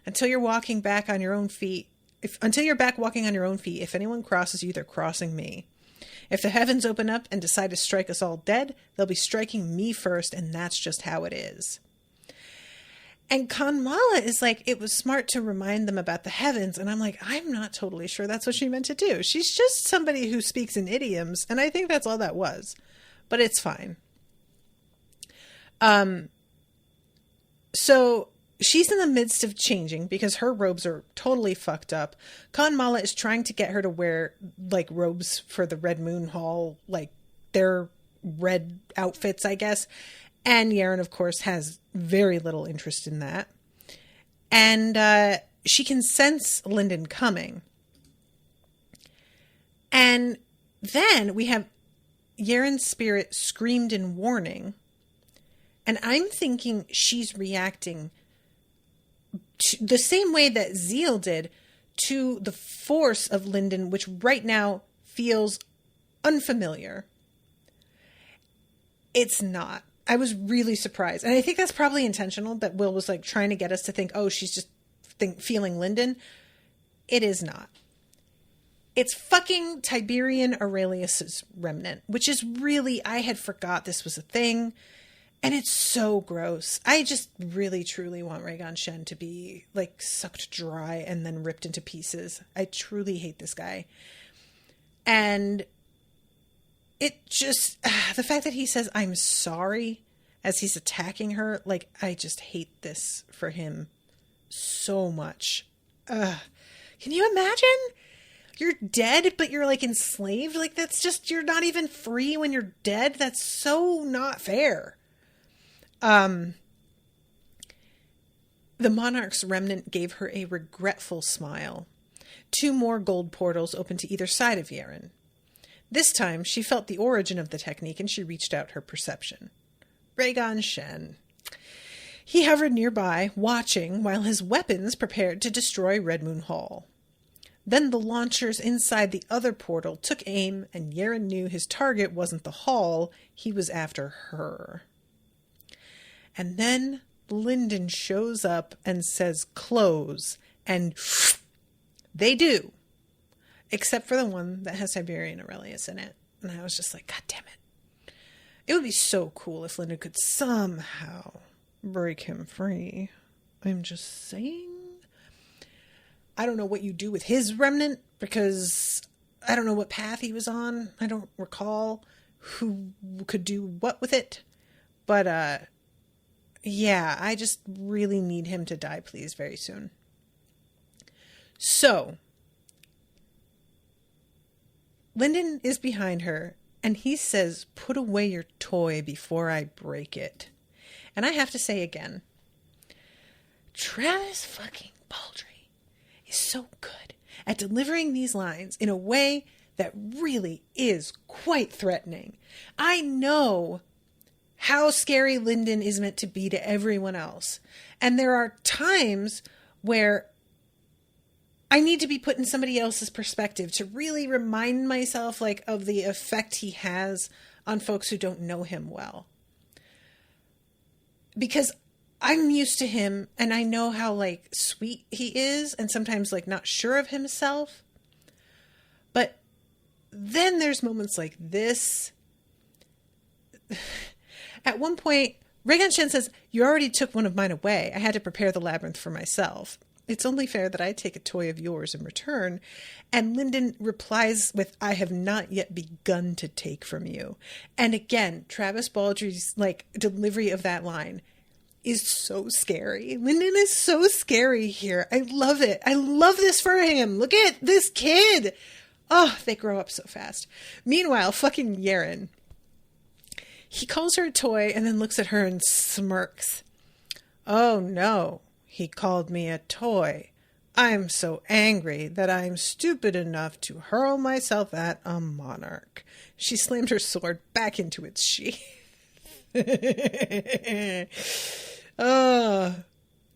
Speaker 2: Until you're walking back on your own feet, until you're back walking on your own feet, if anyone crosses you, they're crossing me. If the heavens open up and decide to strike us all dead, they'll be striking me first, and that's just how it is. And Kanmala is like, it was smart to remind them about the heavens, and I'm like, I'm not totally sure that's what she meant to do. She's just somebody who speaks in idioms, and I think that's all that was. But it's fine. So she's in the midst of changing because her robes are totally fucked up. Kanmala is trying to get her to wear, like, robes for the Red Moon Hall, like their red outfits, I guess. And Yeren, of course, has very little interest in that. And she can sense Lindon coming. And then we have Yeren's spirit screamed in warning. And I'm thinking she's reacting the same way that Zeal did to the force of Lindon, which right now feels unfamiliar. It's not. I was really surprised. And I think that's probably intentional, that Will was, like, trying to get us to think, oh, she's just feeling Lindon. It is not. It's fucking Tiberian Aurelius's remnant, which is really, I had forgot this was a thing. And it's so gross. I just really, truly want Rhaegon Shen to be, like, sucked dry and then ripped into pieces. I truly hate this guy. And it just, the fact that he says, I'm sorry, as he's attacking her, like, I just hate this for him so much. Can you imagine? You're dead, but you're, like, enslaved? Like, that's just, you're not even free when you're dead? That's so not fair. The monarch's remnant gave her a regretful smile. 2 more gold portals opened to either side of Yeren. This time, she felt the origin of the technique and she reached out her perception. Rhaegon Shen. He hovered nearby, watching while his weapons prepared to destroy Red Moon Hall. Then the launchers inside the other portal took aim, and Yeren knew his target wasn't the hall, he was after her. And then Lindon shows up and says, close. And they do. Except for the one that has Tiberian Aurelius in it. And I was just like, God damn it. It would be so cool if Lindon could somehow break him free. I'm just saying. I don't know what you do with his remnant, because I don't know what path he was on. I don't recall who could do what with it. But, yeah, I just really need him to die, please, very soon. So, Lindon is behind her, And he says, "Put away your toy before I break it." And I have to say again, Travis fucking Baldry is so good at delivering these lines in a way that really is quite threatening. I know how scary Lindon is meant to be to everyone else. And there are times where I need to be put in somebody else's perspective to really remind myself like of the effect he has on folks who don't know him well. Because I'm used to him and I know how like sweet he is and sometimes like not sure of himself. But then there's moments like this. At one point, Rhaegon Shen says, "You already took one of mine away. I had to prepare the labyrinth for myself. It's only fair that I take a toy of yours in return." And Lindon replies with, "I have not yet begun to take from you." And again, Travis Baldry's like delivery of that line is so scary. Lindon is so scary here. I love it. I love this for him. Look at this kid. Oh, they grow up so fast. Meanwhile, fucking Yaren. He calls her a toy and then looks at her and smirks. "Oh no, he called me a toy. I'm so angry that I'm stupid enough to hurl myself at a monarch." She slammed her sword back into its sheath. Oh,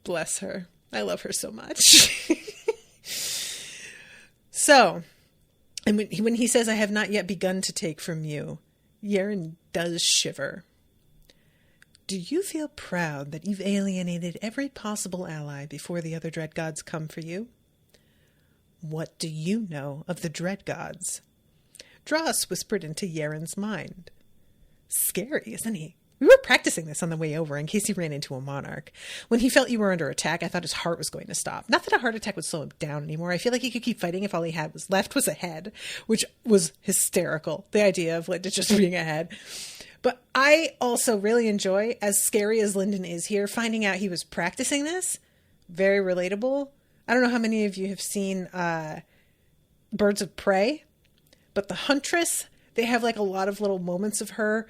Speaker 2: bless her. I love her so much. So, and when he says, "I have not yet begun to take from you," Yaren does shiver. "Do you feel proud that you've alienated every possible ally before the other Dreadgods come for you? What do you know of the Dreadgods?" Dross whispered into Yaren's mind. "Scary, isn't he? We were practicing this on the way over in case he ran into a monarch. When he felt you were under attack, I thought his heart was going to stop. Not that a heart attack would slow him down anymore. I feel like he could keep fighting if all he had was left was a head," which was hysterical. The idea of like just being a head. But I also really enjoy, as scary as Lindon is here, finding out he was practicing this. Very relatable. I don't know how many of you have seen Birds of Prey, but the Huntress, they have like a lot of little moments of her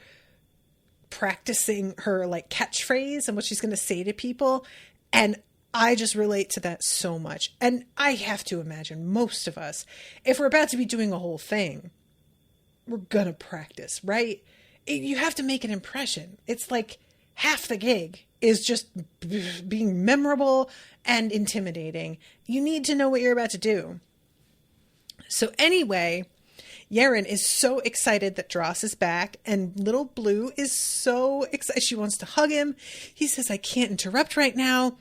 Speaker 2: practicing her like catchphrase and what she's going to say to people. And I just relate to that so much. And I have to imagine most of us, if we're about to be doing a whole thing, we're going to practice, right? You have to make an impression. It's like half the gig is just being memorable and intimidating. You need to know what you're about to do. So anyway, Yaren is so excited that Dross is back, and little Blue is so excited. She wants to hug him. He says, "I can't interrupt right now."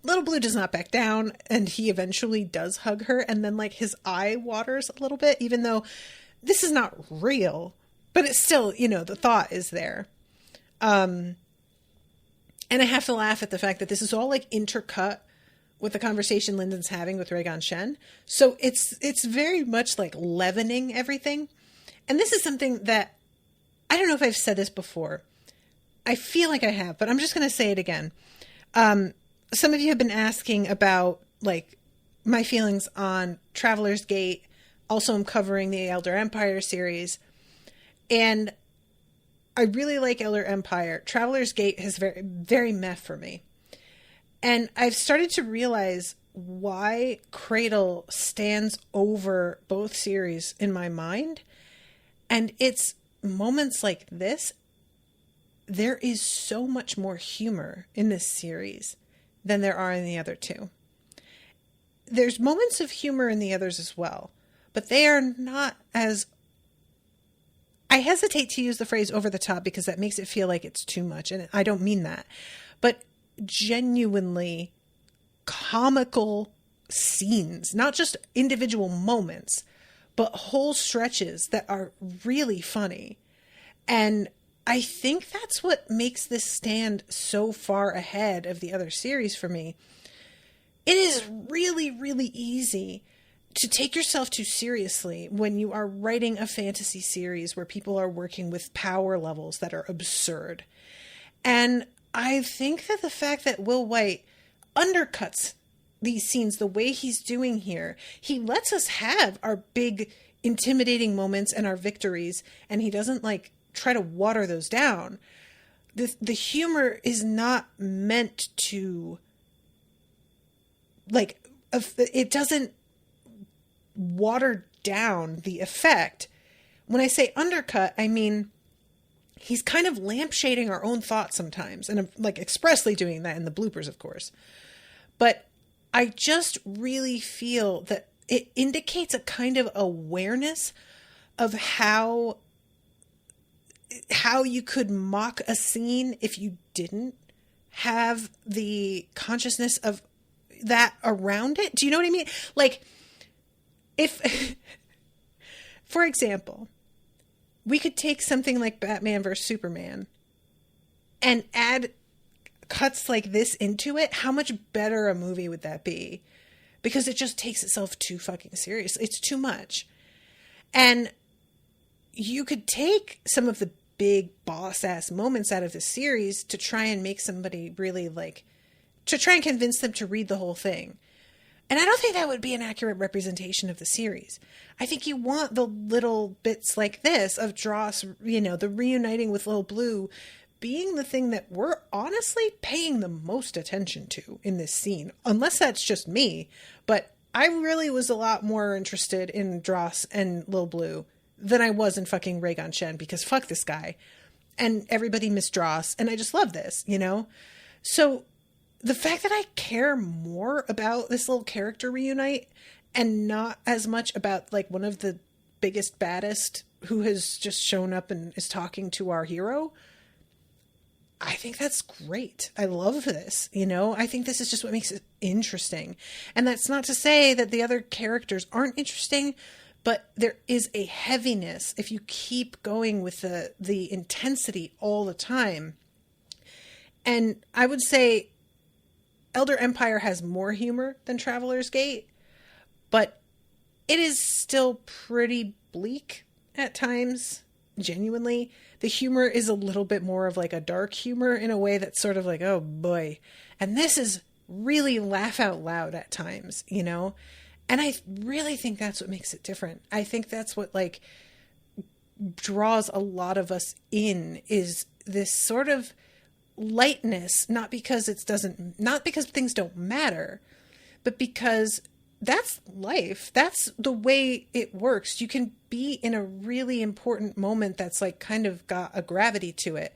Speaker 2: Little Blue does not back down, and he eventually does hug her, and then like his eye waters a little bit, even though this is not real, but it's still, you know, the thought is there. And I have to laugh at the fact that this is all like intercut with the conversation Lindon's having with Rhaegon Shen. So it's very much like leavening everything. And this is something that, I don't know if I've said this before. I feel like I have, but I'm just going to say it again. Some of you have been asking about like my feelings on Traveler's Gate. Also, I'm covering the Elder Empire series. And I really like Elder Empire. Traveler's Gate has very, very meh for me. And I've started to realize why Cradle stands over both series in my mind. And it's moments like this. There is so much more humor in this series than there are in the other two. There's moments of humor in the others as well, but they are not as... I hesitate to use the phrase over the top because that makes it feel like it's too much. And I don't mean that. But genuinely comical scenes, not just individual moments, but whole stretches that are really funny. And I think that's what makes this stand so far ahead of the other series for me. It is really, really easy to take yourself too seriously when you are writing a fantasy series where people are working with power levels that are absurd. And I think that the fact that Will White undercuts these scenes the way he's doing here, he lets us have our big intimidating moments and our victories, and he doesn't like try to water those down. The humor is not meant to like, it doesn't water down the effect. When I say undercut, I mean he's kind of lampshading our own thoughts sometimes, and I'm like expressly doing that in the bloopers, of course. But I just really feel that it indicates a kind of awareness of how you could mock a scene if you didn't have the consciousness of that around it. Do you know what I mean? Like, if, for example, we could take something like Batman vs. Superman and add cuts like this into it, how much better a movie would that be? Because it just takes itself too fucking serious. It's too much. And you could take some of the big boss ass moments out of the series to try and make somebody really like, to try and convince them to read the whole thing. And I don't think that would be an accurate representation of the series. I think you want the little bits like this of Dross, you know, the reuniting with Lil Blue being the thing that we're honestly paying the most attention to in this scene. Unless that's just me. But I really was a lot more interested in Dross and Lil Blue than I was in fucking Raygon Shen, because fuck this guy. And everybody missed Dross. And I just love this, you know? So the fact that I care more about this little character reunite and not as much about like one of the biggest, baddest who has just shown up and is talking to our hero, I think that's great. I love this, you know? I think this is just what makes it interesting. And that's not to say that the other characters aren't interesting, but there is a heaviness if you keep going with the intensity all the time. And I would say Elder Empire has more humor than Traveler's Gate, but it is still pretty bleak at times, genuinely. The humor is a little bit more of like a dark humor in a way that's sort of like, oh boy. And this is really laugh out loud at times, you know? And I really think that's what makes it different. I think that's what like draws a lot of us in, is this sort of lightness, not because things don't matter, but because that's life. That's the way it works. You can be in a really important moment that's like kind of got a gravity to it.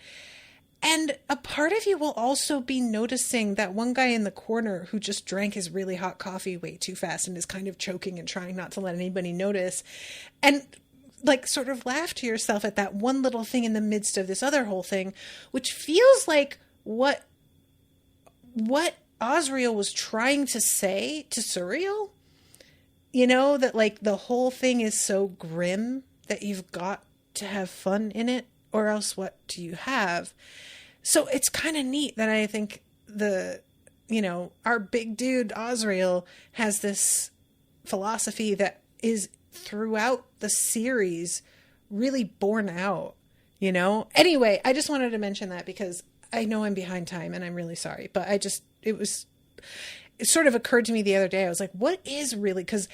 Speaker 2: And a part of you will also be noticing that one guy in the corner who just drank his really hot coffee way too fast and is kind of choking and trying not to let anybody notice. And like sort of laugh to yourself at that one little thing in the midst of this other whole thing, which feels like what Osriel was trying to say to Suriel. You know, that like the whole thing is so grim that you've got to have fun in it, or else what do you have? So it's kind of neat that I think our big dude Osriel has this philosophy that is throughout the series really borne out, you know? Anyway, I just wanted to mention that because I know I'm behind time and I'm really sorry, but it sort of occurred to me the other day. I was like, what is really, because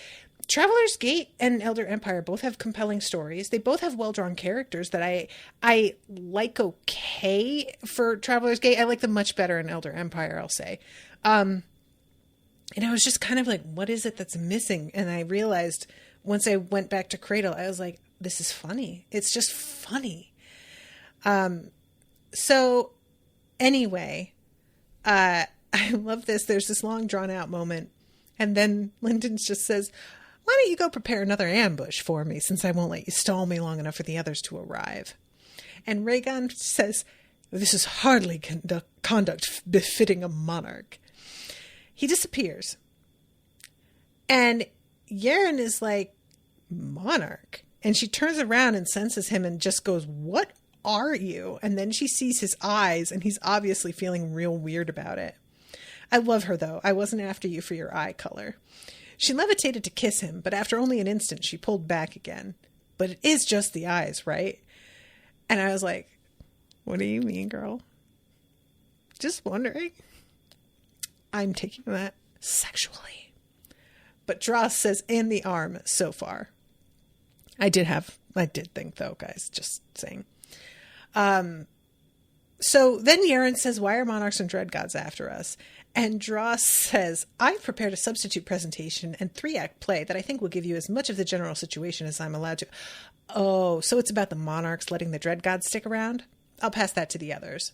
Speaker 2: Traveler's Gate and Elder Empire both have compelling stories. They both have well-drawn characters that I like okay for Traveler's Gate. I like them much better in Elder Empire, I'll say. And I was just kind of like, what is it that's missing? And I realized once I went back to Cradle, I was like, this is funny. It's just funny. So anyway, I love this. There's this long drawn out moment. And then Lindon just says, why don't you go prepare another ambush for me, since I won't let you stall me long enough for the others to arrive? And Raygon says, this is hardly conduct befitting a monarch. He disappears. And Yaren is like, monarch? And she turns around and senses him and just goes, what are you? And then she sees his eyes, and he's obviously feeling real weird about it. I love her, though. I wasn't after you for your eye color. She levitated to kiss him, but after only an instant, she pulled back again. But it is just the eyes, right? And I was like, what do you mean, girl? Just wondering. I'm taking that sexually. But Dross says, and the arm so far. I did think though, guys, just saying. So then Yaren says, why are monarchs and dreadgods after us? And Dross says, I've prepared a substitute presentation and 3-act play that I think will give you as much of the general situation as I'm allowed to. Oh, so it's about the monarchs letting the dreadgods stick around? I'll pass that to the others.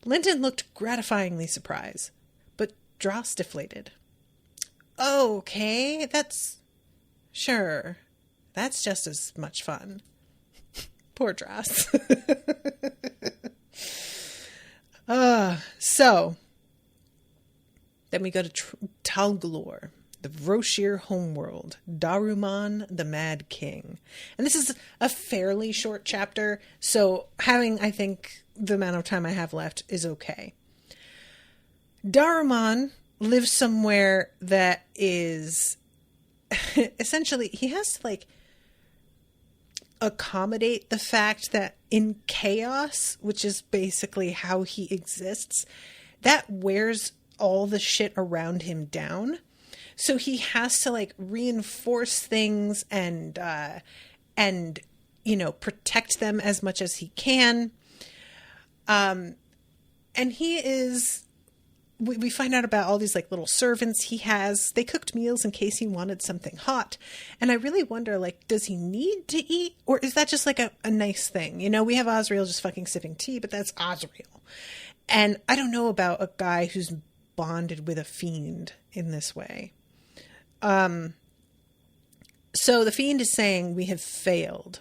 Speaker 2: Lindon looked gratifyingly surprised, but Dross deflated. Okay, sure. That's just as much fun. Poor Dross. So then we go to Talglor, the Vroshir homeworld, Daruman, the Mad King. And this is a fairly short chapter, so having, I think, the amount of time I have left is okay. Daruman lives somewhere that is essentially, he has to accommodate the fact that in chaos, which is basically how he exists, that wears all the shit around him down. So he has to reinforce things and protect them as much as he can. And he is, we find out about all these little servants he has. They cooked meals in case he wanted something hot. And I really wonder, does he need to eat? Or is that just a nice thing? We have Osriel just fucking sipping tea, but that's Osriel. And I don't know about a guy who's bonded with a fiend in this way. So the fiend is saying we have failed.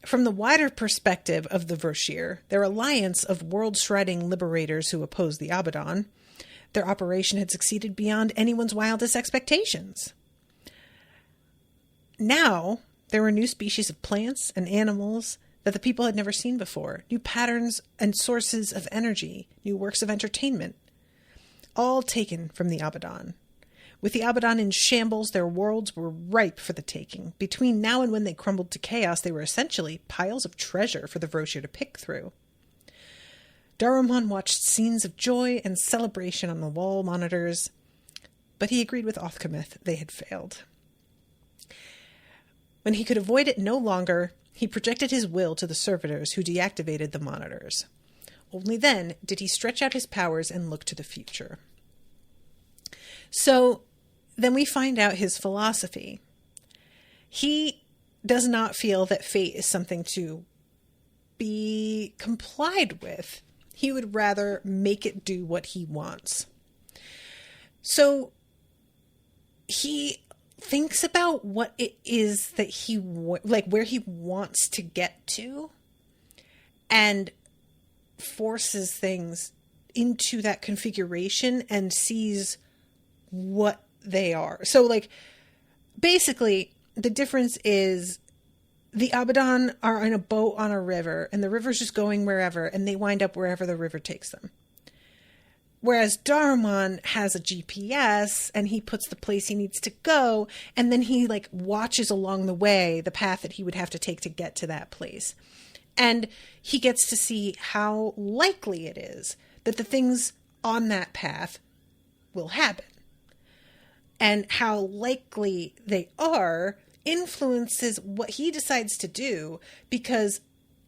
Speaker 2: From the wider perspective of the Vroshir, their alliance of world-shredding liberators who oppose the Abaddon, their operation had succeeded beyond anyone's wildest expectations. Now, there were new species of plants and animals that the people had never seen before, new patterns and sources of energy, new works of entertainment, all taken from the Abaddon. With the Abaddon in shambles, their worlds were ripe for the taking. Between now and when they crumbled to chaos, they were essentially piles of treasure for the Vroshir to pick through. Daruman watched scenes of joy and celebration on the wall monitors, but he agreed with Othkameth they had failed. When he could avoid it no longer, he projected his will to the servitors who deactivated the monitors. Only then did he stretch out his powers and look to the future. So then we find out his philosophy. He does not feel that fate is something to be complied with. He would rather make it do what he wants. So he thinks about what it is that he where he wants to get to, and forces things into that configuration and sees what they are. So basically the difference is the Abaddon are in a boat on a river, and the river's just going wherever, and they wind up wherever the river takes them. Whereas Daruman has a GPS, and he puts the place he needs to go, and then he watches along the way the path that he would have to take to get to that place. And he gets to see how likely it is that the things on that path will happen. And how likely they are influences what he decides to do, because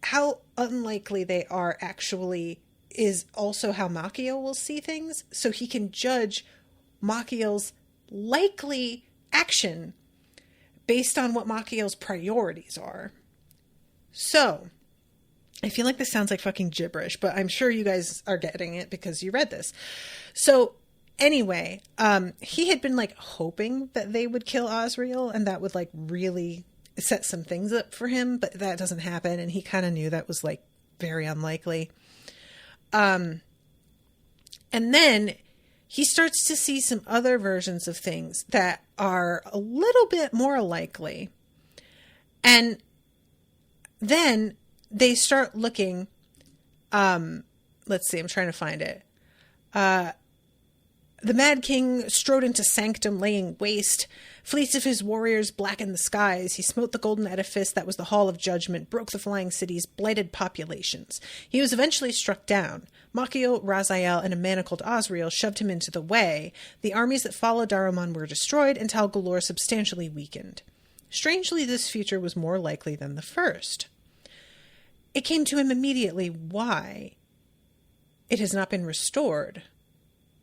Speaker 2: how unlikely they are actually is also how Machiel will see things. So he can judge Machiel's likely action based on what Machiel's priorities are. So I feel like this sounds like fucking gibberish, but I'm sure you guys are getting it because you read this. So anyway, he had been hoping that they would kill Osriel, and that would really set some things up for him, but that doesn't happen, and he kind of knew that was very unlikely. And then he starts to see some other versions of things that are a little bit more likely. And then they start looking, let's see, I'm trying to find it. The Mad King strode into sanctum, laying waste. Fleets of his warriors blackened the skies. He smote the golden edifice that was the Hall of Judgment, broke the flying cities, blighted populations. He was eventually struck down. Machiel, Raziel, and a manacled Osriel shoved him into the way. The armies that followed Daruman were destroyed, and Talglor substantially weakened. Strangely, this future was more likely than the first. It came to him immediately why it has not been restored.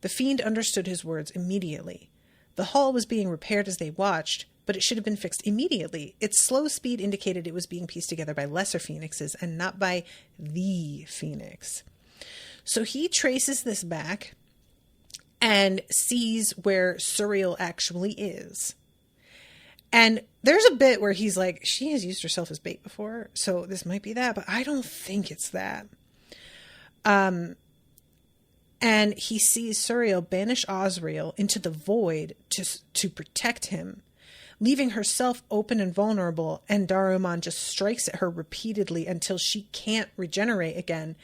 Speaker 2: The fiend understood his words immediately. The hull was being repaired as they watched, but it should have been fixed immediately. Its slow speed indicated it was being pieced together by lesser phoenixes and not by the phoenix. So he traces this back and sees where Suriel actually is. And there's a bit where he's like, she has used herself as bait before, so this might be that, but I don't think it's that. And he sees Suriel banish Osriel into the void to protect him, leaving herself open and vulnerable, and Daruman just strikes at her repeatedly until she can't regenerate again.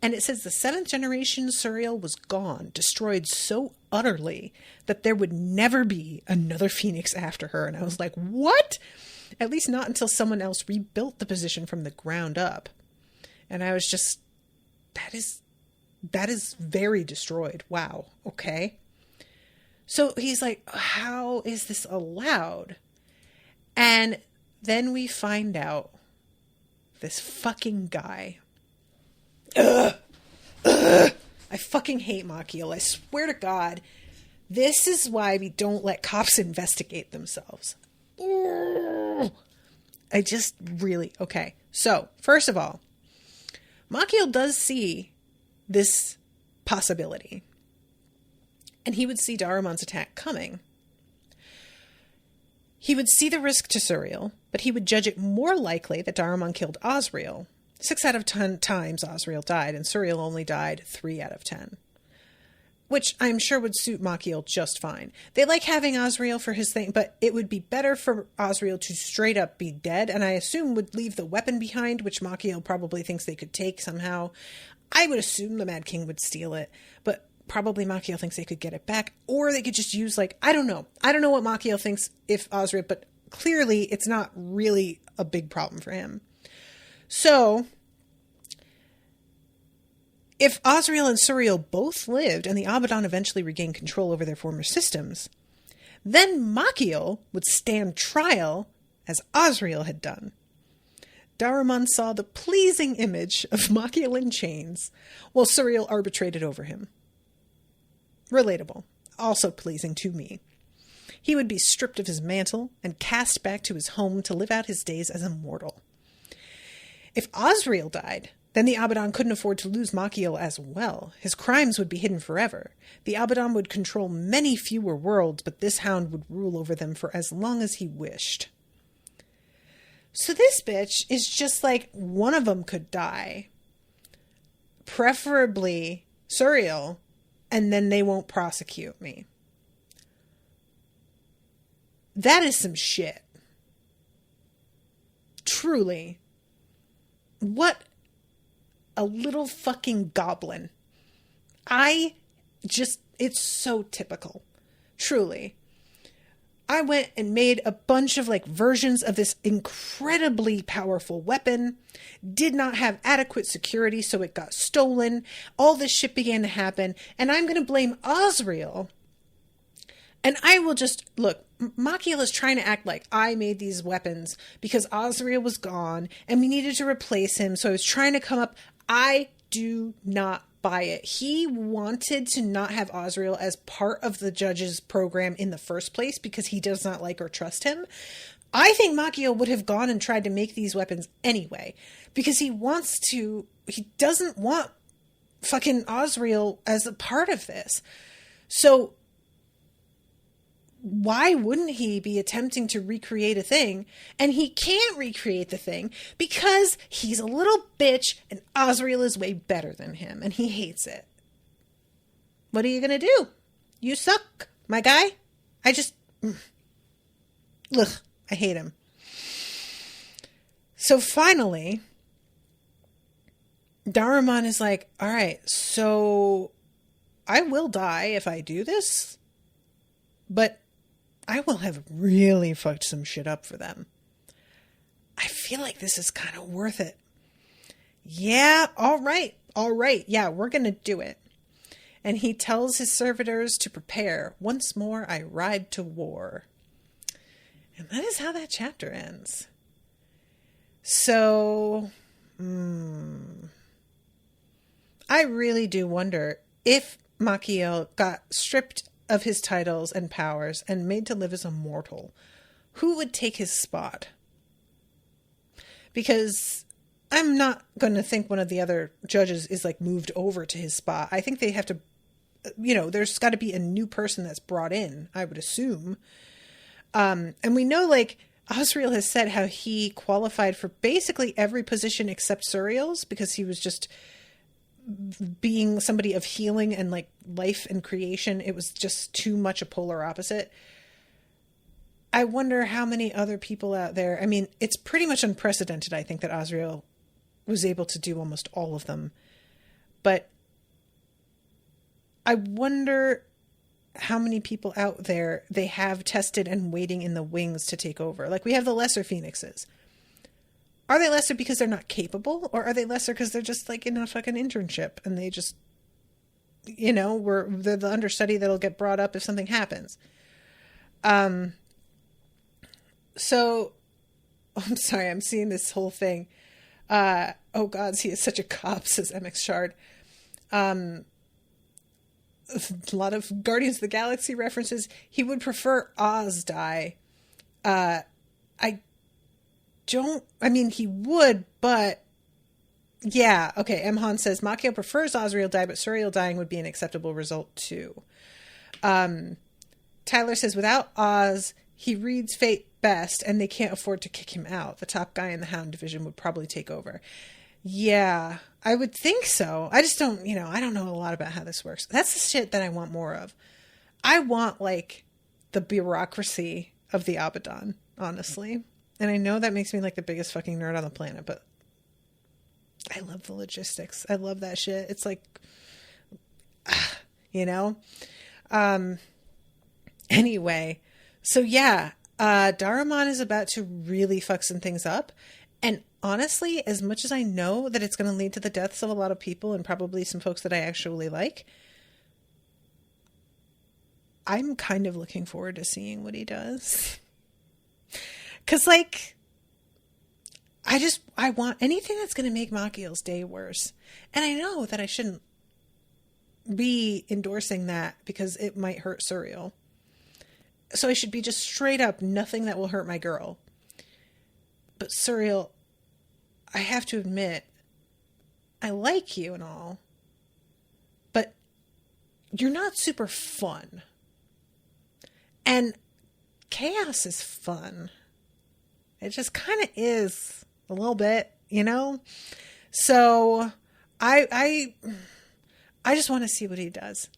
Speaker 2: And it says the 7th generation Suriel was gone, destroyed so utterly that there would never be another phoenix after her. And I was like, what? At least not until someone else rebuilt the position from the ground up. And I was just, that is very destroyed. Wow. Okay. So he's like, how is this allowed? And then we find out this fucking guy. I fucking hate Machiel. I swear to God, this is why we don't let cops investigate themselves. I just really... Okay, so, first of all, Machiel does see this possibility. And he would see Daruman's attack coming. He would see the risk to Suriel, but he would judge it more likely that Daruman killed Osriel. 6 out of 10 times Osriel died, and Suriel only died 3 out of 10. Which I'm sure would suit Machiel just fine. They like having Osriel for his thing, but it would be better for Osriel to straight up be dead, and I assume would leave the weapon behind, which Machiel probably thinks they could take somehow. I would assume the Mad King would steal it, but probably Machiel thinks they could get it back, or they could just use, like, I don't know. I don't know what Machiel thinks if Osriel, but clearly it's not really a big problem for him. So, if Osriel and Suriel both lived and the Abaddon eventually regained control over their former systems, then Machiel would stand trial as Osriel had done. Daruman saw the pleasing image of Machiel in chains while Suriel arbitrated over him. Relatable. Also pleasing to me. He would be stripped of his mantle and cast back to his home to live out his days as a mortal. If Osriel died, then the Abaddon couldn't afford to lose Machiel as well. His crimes would be hidden forever. The Abaddon would control many fewer worlds, but this hound would rule over them for as long as he wished. So this bitch is just like, one of them could die. Preferably Suriel, and then they won't prosecute me. That is some shit. Truly. What a little fucking goblin. It's so typical. Truly. I went and made a bunch of versions of this incredibly powerful weapon, did not have adequate security, so it got stolen. All this shit began to happen, and I'm going to blame Osriel. And I will just, look, Machiel is trying to act like I made these weapons because Osriel was gone, and we needed to replace him, so I was trying to come up. I do not buy it. He wanted to not have Osriel as part of the judge's program in the first place because he does not like or trust him. I think Machiel would have gone and tried to make these weapons anyway because he doesn't want fucking Osriel as a part of this. So why wouldn't he be attempting to recreate a thing? And he can't recreate the thing because he's a little bitch and Osriel is way better than him and he hates it. What are you going to do? You suck, my guy. I hate him. So finally, Daruman is like, all right, so I will die if I do this, but I will have really fucked some shit up for them. I feel like this is kind of worth it. Yeah, all right. Yeah, we're going to do it. And he tells his servitors to prepare. Once more, I ride to war. And that is how that chapter ends. So, I really do wonder if Machiel got stripped of his titles and powers and made to live as a mortal, who would take his spot? Because I'm not going to think one of the other judges is like moved over to his spot. I think they have to, there's got to be a new person that's brought in, I would assume. And we know, like, Asriel has said how he qualified for basically every position except Suriel's because he was just being somebody of healing and like life and creation. It was just too much a polar opposite. I wonder how many other people out there. I mean, it's pretty much unprecedented, I think, that Asriel was able to do almost all of them. But I wonder how many people out there they have tested and waiting in the wings to take over. Like, we have the lesser phoenixes. Are they lesser because they're not capable? Or are they lesser because they're just like in a fucking internship and they just, they're the understudy that'll get brought up if something happens. So, I'm sorry, I'm seeing this whole thing. Oh God, he is such a cop, says MX Shard. A lot of Guardians of the Galaxy references. He would prefer Oz die. He would, but yeah. Okay, Emhan says, Machiel prefers Asriel die, but Suriel dying would be an acceptable result too. Tyler says, without Oz, he reads fate best, and they can't afford to kick him out. The top guy in the Hound Division would probably take over. Yeah, I would think so. I just don't, I don't know a lot about how this works. That's the shit that I want more of. I want, like, the bureaucracy of the Abaddon, honestly. And I know that makes me, like, the biggest fucking nerd on the planet, but I love the logistics. I love that shit. It's like, Anyway, so yeah, Daruman is about to really fuck some things up. And honestly, as much as I know that it's going to lead to the deaths of a lot of people and probably some folks that I actually like, I'm kind of looking forward to seeing what he does. Because, like, I want anything that's going to make Machiel's day worse. And I know that I shouldn't be endorsing that because it might hurt Suriel. So I should be just straight up nothing that will hurt my girl. But Suriel, I have to admit, I like you and all, but you're not super fun. And chaos is fun. It just kind of is a little bit, So I just want to see what he does.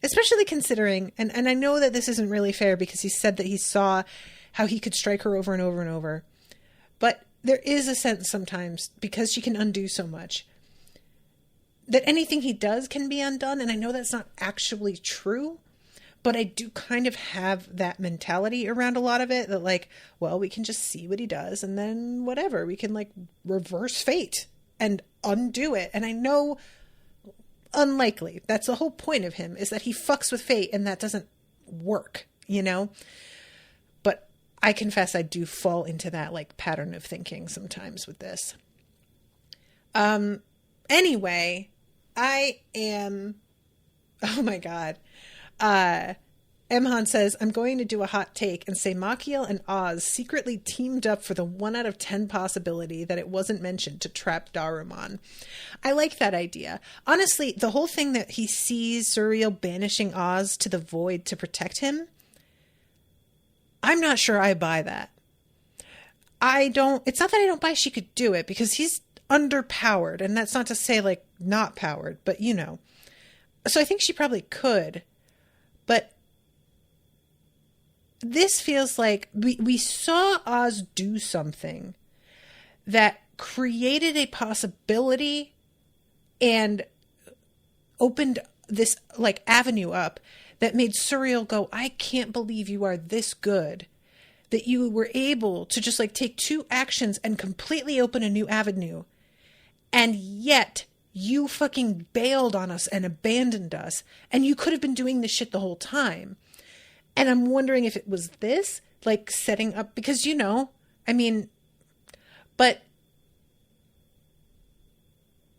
Speaker 2: Especially considering, and I know that this isn't really fair because he said that he saw how he could strike her over and over and over. But there is a sense sometimes, because she can undo so much, that anything he does can be undone. And I know that's not actually true, but I do kind of have that mentality around a lot of it, that like, well, we can just see what he does and then whatever. We can like reverse fate and undo it. And I know, unlikely, that's the whole point of him, is that he fucks with fate and that doesn't work, But I confess I do fall into that like pattern of thinking sometimes with this. Anyway, I am, oh my God. Emhan says, I'm going to do a hot take and say Machiel and Oz secretly teamed up for the 1 out of 10 possibility that it wasn't mentioned to trap Daruman. I like that idea. Honestly, the whole thing that he sees Suriel banishing Oz to the void to protect him, I'm not sure I buy that. It's not that I don't buy she could do it, because he's underpowered, and that's not to say like not powered, but So I think she probably could, but this feels like we saw Oz do something that created a possibility and opened this like avenue up that made Suriel go, I can't believe you are this good, that you were able to just like take 2 actions and completely open a new avenue. And yet you fucking bailed on us and abandoned us. And you could have been doing this shit the whole time. And I'm wondering if it was this, like setting up, because, I mean, but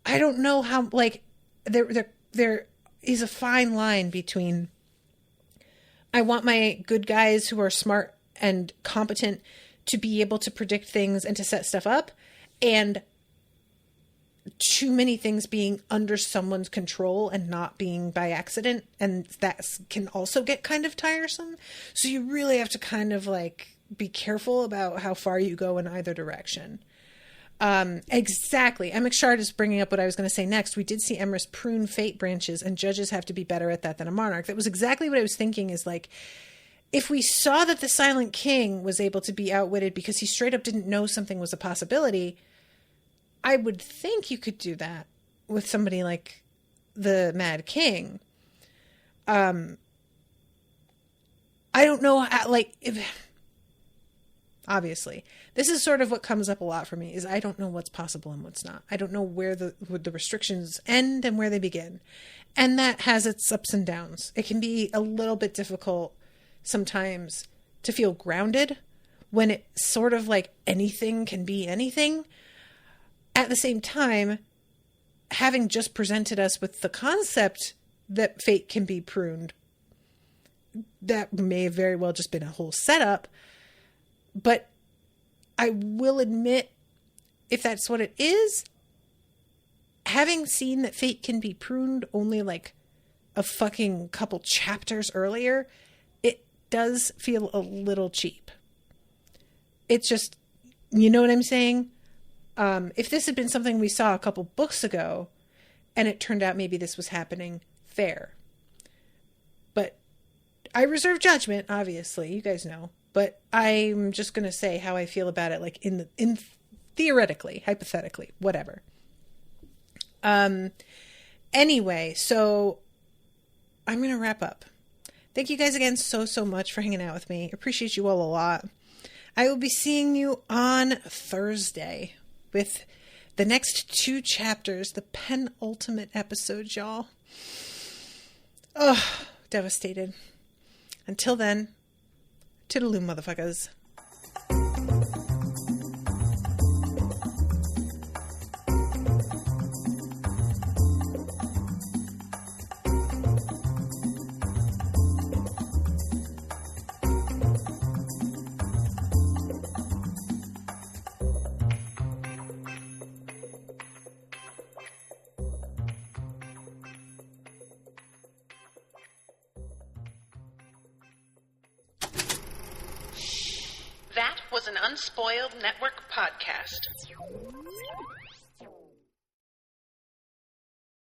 Speaker 2: I don't know how, like, there is a fine line between, I want my good guys who are smart and competent to be able to predict things and to set stuff up, and too many things being under someone's control and not being by accident. And that can also get kind of tiresome. So you really have to kind of like be careful about how far you go in either direction. Exactly. Emexshard is bringing up what I was going to say next. We did see Emrys prune fate branches, and judges have to be better at that than a monarch. That was exactly what I was thinking, is like, if we saw that the Silent King was able to be outwitted because he straight up didn't know something was a possibility, I would think you could do that with somebody like the Mad King. I don't know how, like, obviously, this is sort of what comes up a lot for me, is I don't know what's possible and what's not. I don't know where the restrictions end and where they begin. And that has its ups and downs. It can be a little bit difficult sometimes to feel grounded when it's sort of like anything can be anything. At the same time, having just presented us with the concept that fate can be pruned, that may have very well just been a whole setup. But I will admit, if that's what it is, having seen that fate can be pruned only like a fucking couple chapters earlier, it does feel a little cheap. It's just, you know what I'm saying? If this had been something we saw a couple books ago and it turned out maybe this was happening, fair. But I reserve judgment, obviously, you guys know. But I'm just going to say how I feel about it, like in theoretically, hypothetically, whatever. Anyway, so I'm going to wrap up. Thank you guys again so much for hanging out with me. Appreciate you all a lot. I will be seeing you on Thursday with the next 2 chapters, the penultimate episode, y'all. Oh, devastated. Until then, toodaloo, motherfuckers.
Speaker 1: That was an Unspoiled Network podcast.